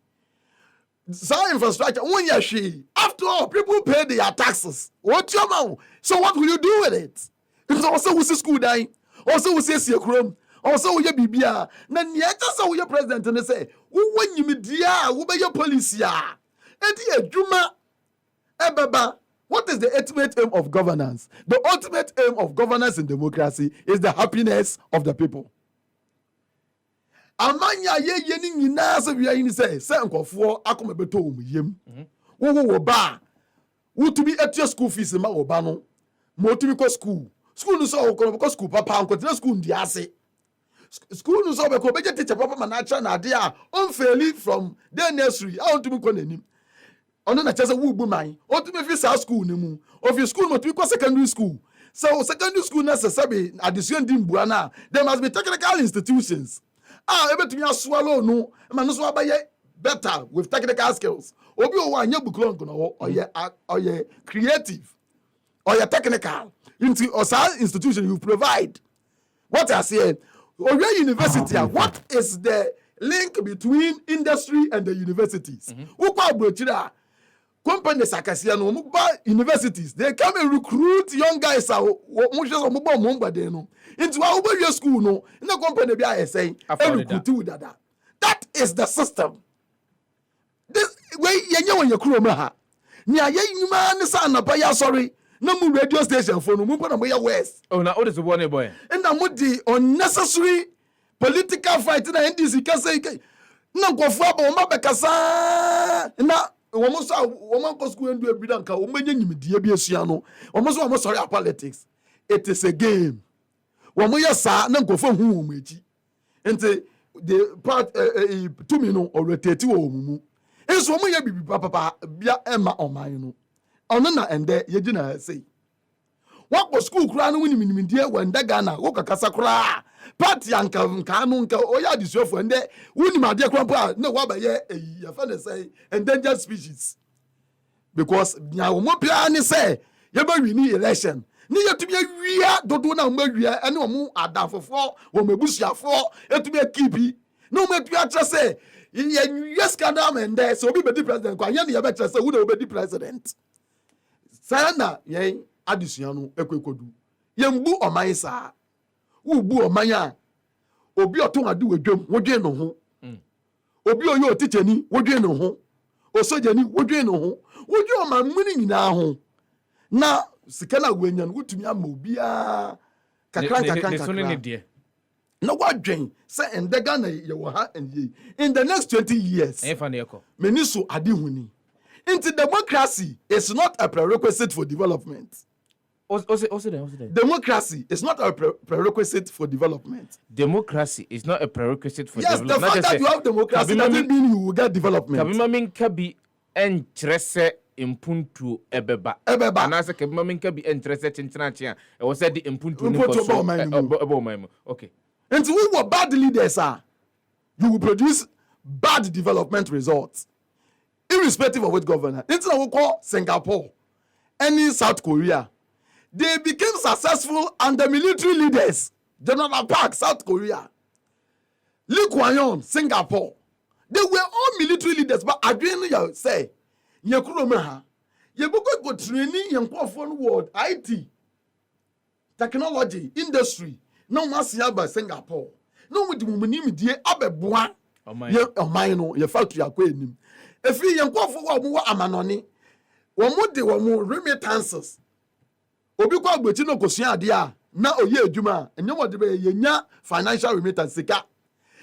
Some infrastructure when you she. After all, people pay their taxes. What's your mouth? So what will you do with it? It's also with the school die. Also we say chrome. Also we bibia. Na nyeka so we president and say, when you media, we be your police ya. Enti ejuma ebeba. What is the ultimate aim of governance? The ultimate aim of governance in democracy is the happiness of the people. Amanya ye yeni nyina se bia yin se nkofo akomebeto omuyem. Wo ba. Wo to be at your school fees ma wo ba no. Mo to be ko school. School no so ko because school papa anko na school ndi ase. School no so be ko be teacher papa manacha na ade a on fairly from the nursery. I want to be ko nanim. Ono na chese wo bu man o to me fi sa school ni mu of your school must be secondary school, so secondary school necessary addition din bua na there must be technical institutions ebetumi swallow no ma no so abaye better with technical skills obi o wa anya buklon no oye creative oye technical into osa institution you provide what I say oye university what is the link between industry and the universities wo kwa brochira companies akasia no mo ba universities they come and recruit young guys mo hwe mo ba mo gbade no into wa wo ba school no na company bi ayesen and recruit dada. That is the system. This way yenye won yakuro ma ha ni aye nyuma ne sa na ba ya sorry na mu radio station for no mo na mo ya west oh na what is the one boy and na mo di unnecessary political fight na NDC ka say na nkofo aba mo ba kasa na woman so woman go school and do a bidanka woman nyimidie bi asua no woman so sorry politics. It is a game. Woman yesa na nkofo hu wo maji enti the part to me no or rotate wo mu enso woman ya bibi papa bia ema oman no ono na ende ye gina say what go school kura no nyimidie wanda Ghana wo kakasa kura party anka no nka oya disuafo ende woni made kura pa na wa ba ye ya fa say endangered species because nya wo mo pia ni say ye ba wini election ni yetumi awia dodo na mo awia ene wo adafofo wo mebusuafo etumi akipi no mo pia tra say yes scandal ende so obi be di president kwa anya ne ye be tra say wo na obi di president sana ye adisua no ekwekodu ye mbu oman saa ubu omanya obi oton ade wadwam wodwe no ho obi oyo oticheni wodwe no ho osojeni wodwe no ho wodwe omamuni nyina ho na sikana gwenya no wutumi ama obi a kakran na wadwen say endega na ye wo ha enye in the next 20 years meniso ade huni into democracy is not a prerequisite for development. Democracy is not a prerequisite for development. Democracy is not a prerequisite for yes, development. Yes, the fact that you have democracy doesn't mean you will get development. Kabima minka bi entrese impuntu ebeba. Anase kabima minka bi entrese chinchina. I was said the impuntu ni okay. And so we were bad leaders are, you will produce bad development results, irrespective of which governor. It's what we call Singapore, any South Korea. They became successful under military leaders. General Park, South Korea. Lee Kuan Yew, Singapore. They were all military leaders, but again, you say, you go training in world, IT, technology, industry. No masia by Singapore. No with the woman die abeboa. O man no ye factory akwanim. Efi ye nkofo wo amanoni. Wo mo de wo mo remittances. Obi kwa agbechi no kosua ade a na oye adwuma. Enye wo de be ye nya financial remittance sika.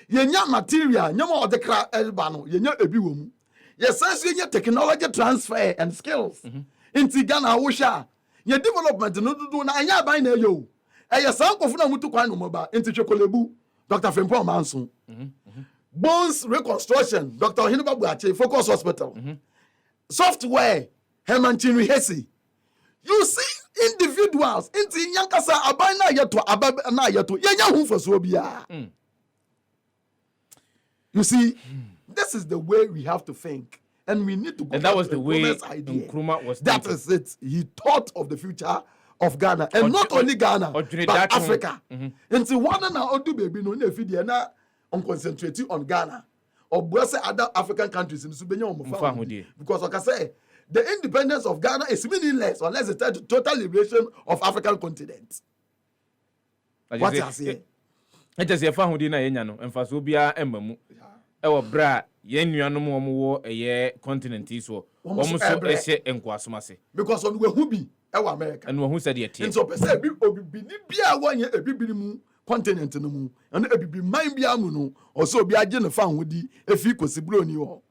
Ye nya material, nya mo de kra elba no, ye nya ebi wo mu. Ye sense ye nya technology transfer and skills. Inti Ghana wo sha. Ye development no do na anya ban na yo. Yes, uncle for mutu kwa no moba into Chokolebu, Dr. Frimpong Manson. Bones reconstruction, Dr. Hinuba Buache, Focus Hospital. Software, Herman Chinwi Hesse. You see individuals into Yankasa Abana Yato Abana Yato Yahu for Sobia. You see, this is the way we have to think. And we need to go. And that was the way Nkrumah was thinking. That is it. He thought of the future of Ghana, and not only Ghana, but Africa. And so one and all do baby no ne fidie na on concentrating on Ghana or bless other African countries in Subenya because like I say, the independence of Ghana is meaningless unless it's the total liberation of African continent. What I say? I just say fahudi na yenya no emfaso bia emamu. Ewo bra yen nuanom omo wo eye continent iso. Omo so ehye enkwasomase. Because on we who be America. And who said it? And so, person, be bia one year a bibimu continent no mu, and a be mind biamuno, or so be a general fan with the a few cosibroni.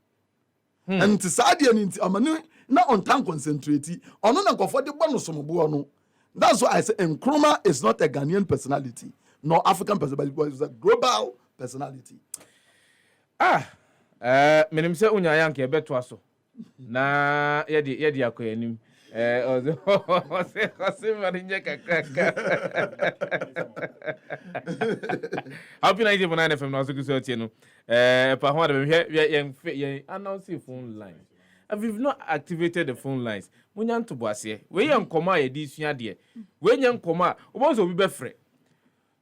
And to Sadi and into Amanu, not on time concentrating, or not go for the bonus of Buono. That's why I say Nkrumah is not a Ghanaian personality, nor African personality, but it's a global personality. Menim se unya yanke beto aso. Na yedi akoyanim. Happy 90.9 FM no so kuso no pa ho we announce phone line. And we've not activated the phone lines. Munya nto boase. We yan koma ye di sua de. We yan koma, obo be frɛ.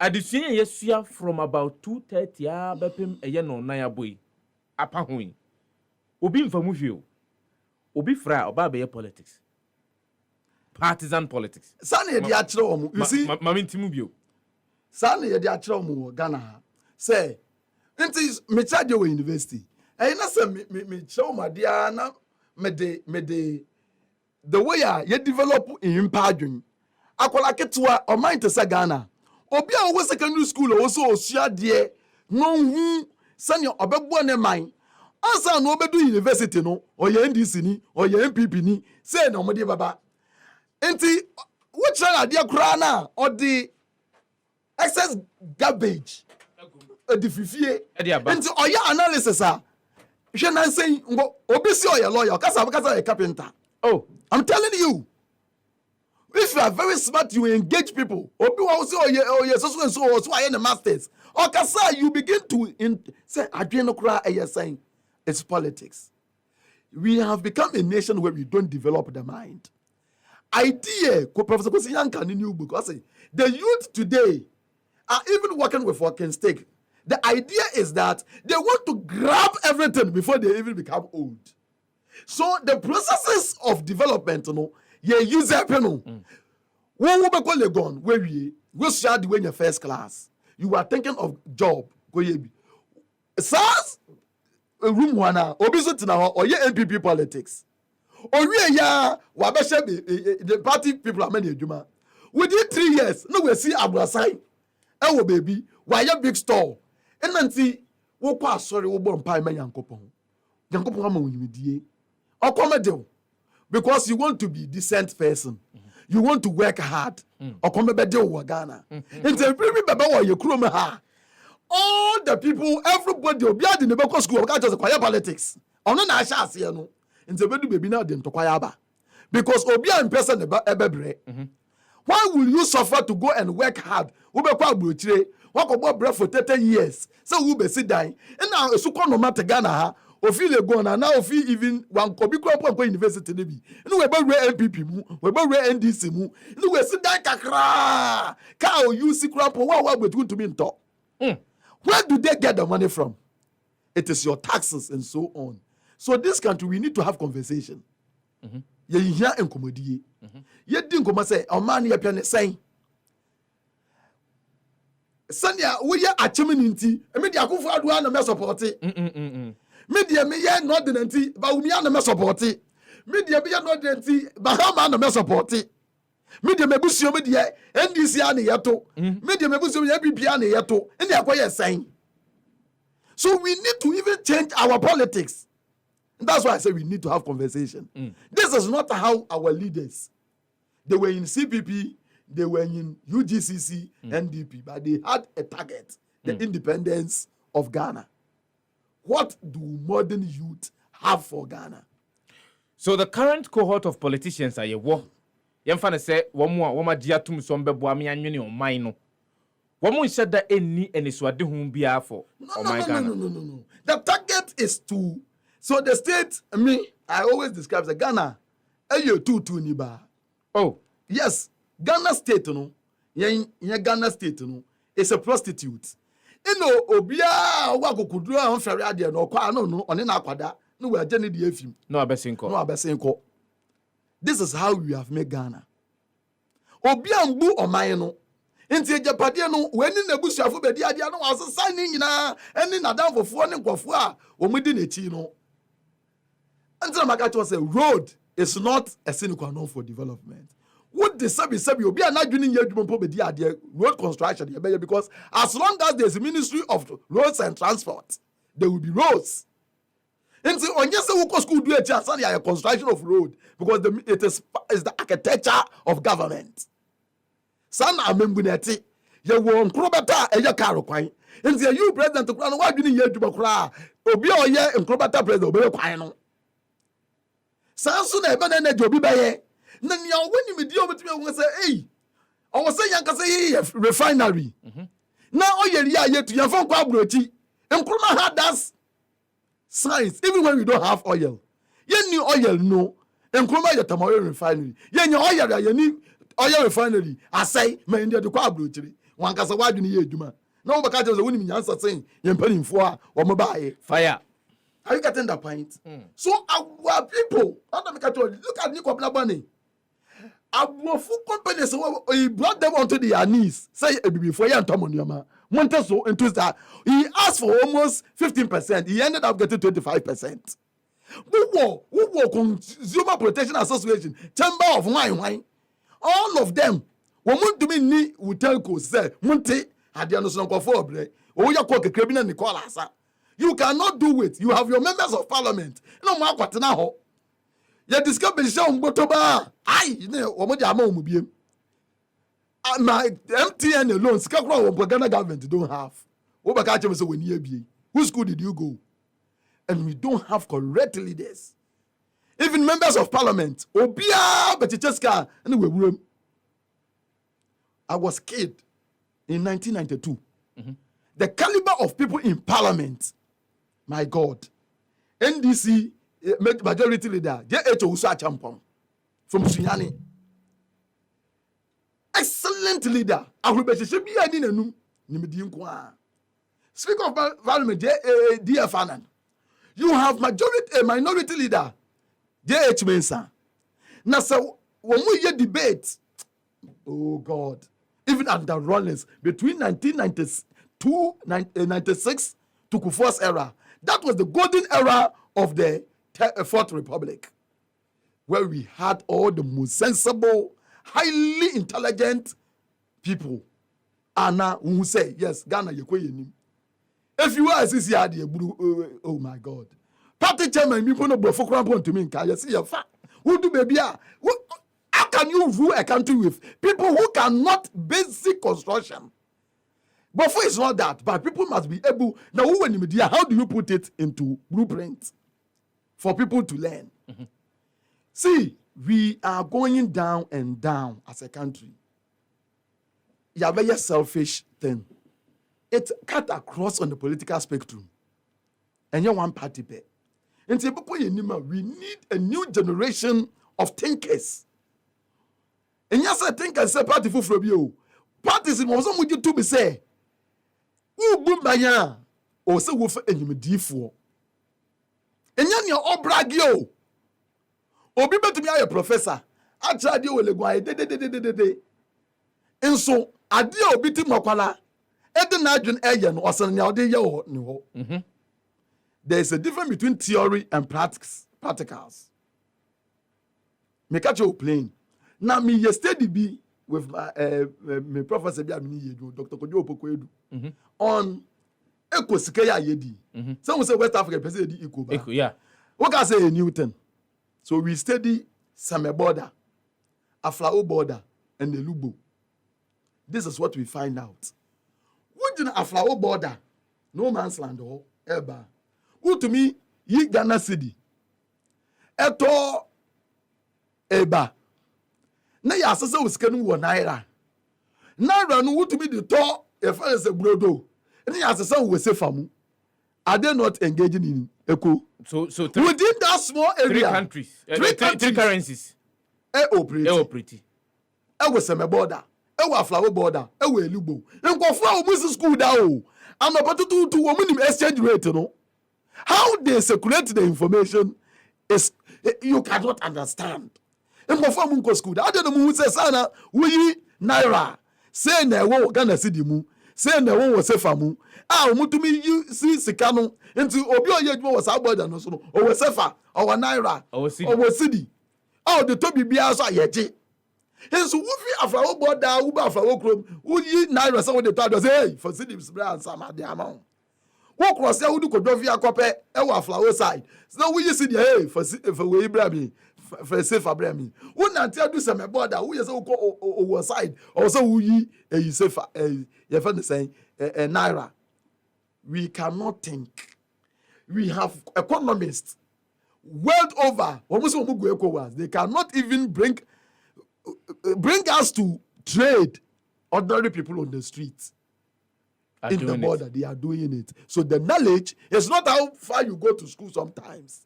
Adisua ye sua from about 2:30 bepem eye no nan aboyi. Apa ho yi. Obi mfa mu hwe o. Obi fra oba be politics. Partisan politics. Sane de akire omo. You see, mama ntimu bio. Sane de akire omo Ghana. Say, enti me charge we university. E na say me chew ma dia na me de the way you develop in impadwin. Akola ketua o mind to say Ghana. Obi a wo secondary school o so osua de no hu sane obebo ne man. Ansa no obedu university no, o ye NDC ni, o ye MPP ni, say na omode baba. Enti which idea krana or the excess garbage the fifie enti oya analysis hwe nan say obi si oya lawyer kasa a carpenter. Oh, I'm telling you, if you are very smart, you engage people. Obi wa say oya so I the masters or kasa you begin to say adwene kra saying it's politics. We have become a nation where we don't develop the mind. Idea, Professor Kosiyanka in new book, I say the youth today are even working with walking stick. The idea is that they want to grab everything before they even become old. So the processes of development, you use a panel. When we call a gun, where we start when you're first class, you are thinking of job. Go yebi. SARS room one obisotina or ye MPP politics. Or we ya the party people are many juma. Within 3 years, no we see Abrasai. Ewo baby, why ya big store? And then see, wo kwa sorry wo bon pai man yankopon. Yankopon ma wonimdie. Okomede because you want to be decent person. you want to work hard. Or come back to Ghana. It's a very baba your crew ha. All the people, everybody will be at the Nebako school, can't just acquire politics. On an asha see no. In the baby now them to kwayaba. Because Obia in person ebebre. Why will you suffer to go and work hard? Ube kwa bruchire. What about breath for 30 years? So we be sit down. And now so no matter Ghana ha. Ofi le go na now ofi even one kobi kwa university ne bi. No we be MPP mu, we be NDC mu. No we sit down kakra. Ka o use krapo wa between to be in talk. Where do they get the money from? It is your taxes and so on. So this country we need to have conversation. Ye hear enkomodie. Ye di nkoma say oman ye pia ne sen. Sanya wo ye achemini nti, emi di akufo adoa na me support. Me dia me ye no de nti, ba umi na me support. Me dia be ye no de nti, ba ha na me support. Me dia me busio me dia NDC a ne yeto. Me dia me busio me APP a ne yeto. Ndi akoye sen. So we need to even change our politics. That's why I say we need to have conversation. This is not how our leaders, they were in CPP, they were in UGCC, NDP, but they had a target, the independence of Ghana. What do modern youth have for Ghana? So the current cohort of politicians are war. Yemfana say woma dia tum so mbebo me anwene o man no. Womo nhyɛ da enni eniswade hu bia for o man Ghana. No. The target is to. So the state, I always describe the Ghana, two ni ba. Oh, yes, Ghana state no, Ghana state no, is a prostitute. You know, obia wa kokudru an fere ade no kwa no one na akwada, no we agye ne de afim. No abesenko. This is how we have made Ghana. Obia mbu oman no. Nti ejapade no weni na busuafo bedi ade no wasesa ni nyina eni nadamfofo ne nkofo a omudi nechi no. Until Makacho say road is not a sine qua non for development. What the sabi obi anadwini yadwuma po bedi ade road construction because as long as there is a ministry of roads and transport, there will be roads. And so onye say we school do it as a construction of road because it is the architecture of government. San amembuneti ye wo nkrobata eye karo kwan. And so you president kura no wadwini yadwuma kura obi oye nkrobata president obi kwan no. Sansu na ebe na jobi baye na nia woni medi obetumi won say eh o say yanka say refinery na oyeri a yetu yan fon kwa abrochi Nkrumah had that science even when we don't have oil yeni oil no Nkrumah yet oil refinery yeni oil ya yeni oil refinery asai ma ndi de kwa abrochi wan kasa wadwini ye adwuma na wo baka je woni mi nyansa sen ye mpanimfo a wo mo baaye fire. Are you getting the point? So our people, look at Nico Blabani. Our food companies, he brought them onto their knees. Say before you and Tom Onyama. Monteso into that. He asked for almost 15%. He ended up getting 25%. Who were Consumer Protection Association, Chamber of Wine. All of them. Woman to me ni Utelco say, Monte, had the understanding of Fobre. Oh, you call the criminal Nicolas. You cannot do it. You have your members of parliament. No more what now. You discover show Botoba. My MTN alone, Skakra Ghana government don't have. Whose school did you go? And we don't have correct leaders. Even members of parliament. Obia Beticheska anyway. I was kid in 1992. The caliber of people in parliament. My God. NDC majority leader, J.H. Usa Champon from Sunyani. Excellent leader. Speaker of Parliament, D.F. Annan. You have minority leader, J.H. Mensah. Now, so when we hear debate, oh God, even under Rollins, between 1996 to Kufuor's era, that was the golden era of the Fourth Republic, where we had all the most sensible, highly intelligent people. And now, who say, yes, Ghana, you kweyenim. If you are a oh my God. Party chairman, you put no bro for to me, can you see your fact? Who do baby? How can can you rule a country with people who cannot basic construction? Before it's not that, but people must be able. Now, how do you put it into blueprint for people to learn? Mm-hmm. See, we are going down and down as a country. You have a selfish thing. It cut across on the political spectrum. And you're one party pair. And we need a new generation of thinkers. And yes, I think I say party from you. Parties in most of you to be say. Ubumaya or so woof and you may for. And yan your obragio. Or be better to be a professor. I tried you will go. And so, I deal bit mokwala. Edenadjun Ayan or San Yao. There is a difference between theory and practicals. Me catch you playing. Now me yesterday be with my professor Dr. Kojo Pokoedu on Ekosikeya Yedi. Some say West Africa person di Eko. Yeah. What can I say Newton? So we study Same border, Aflao border, and the Lubo. This is what we find out. What in Aflao border? No man's land or Eba. Who to me, ye Ghana City. Eto Eba. Na ya sasa usikenu wa naira. Naira no who to me the to if I say brodo. And ya sasa we say famu. Are they not engaging in eco? So within that small area. Three countries. Three currencies. Operate. Was Seme border. Was Flower border. Was Lubo. And go for Mrs. School down. I'm about to do a minimum exchange rate, you know. How they circulate the information is you cannot understand. And before Munko school, I don't know who says Sana, we naira. Say na wo Ghana City mu. Say na wo was sefamu. Mutumi you see Sikano into Obio Yedmo was our no so or was sefa or naira or city. Oh, the Toby Biasa yeti. And so if you have border, Uber for Okrom, would you naira some of the time say for city brand some at the amount. Walk across there, who do Kodovia copy, our flower side. So we see the hey for we Ibrahim, for safe Abraham. Who not tell you some border, who is over side, also we a safe, your friend is saying, a naira. We cannot think. We have economists world over, they cannot even bring us to trade ordinary people on the streets. In the border, they are doing it. So the knowledge is not how far you go to school sometimes.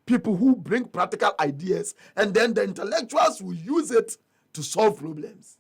People who bring practical ideas and then the intellectuals will use it to solve problems.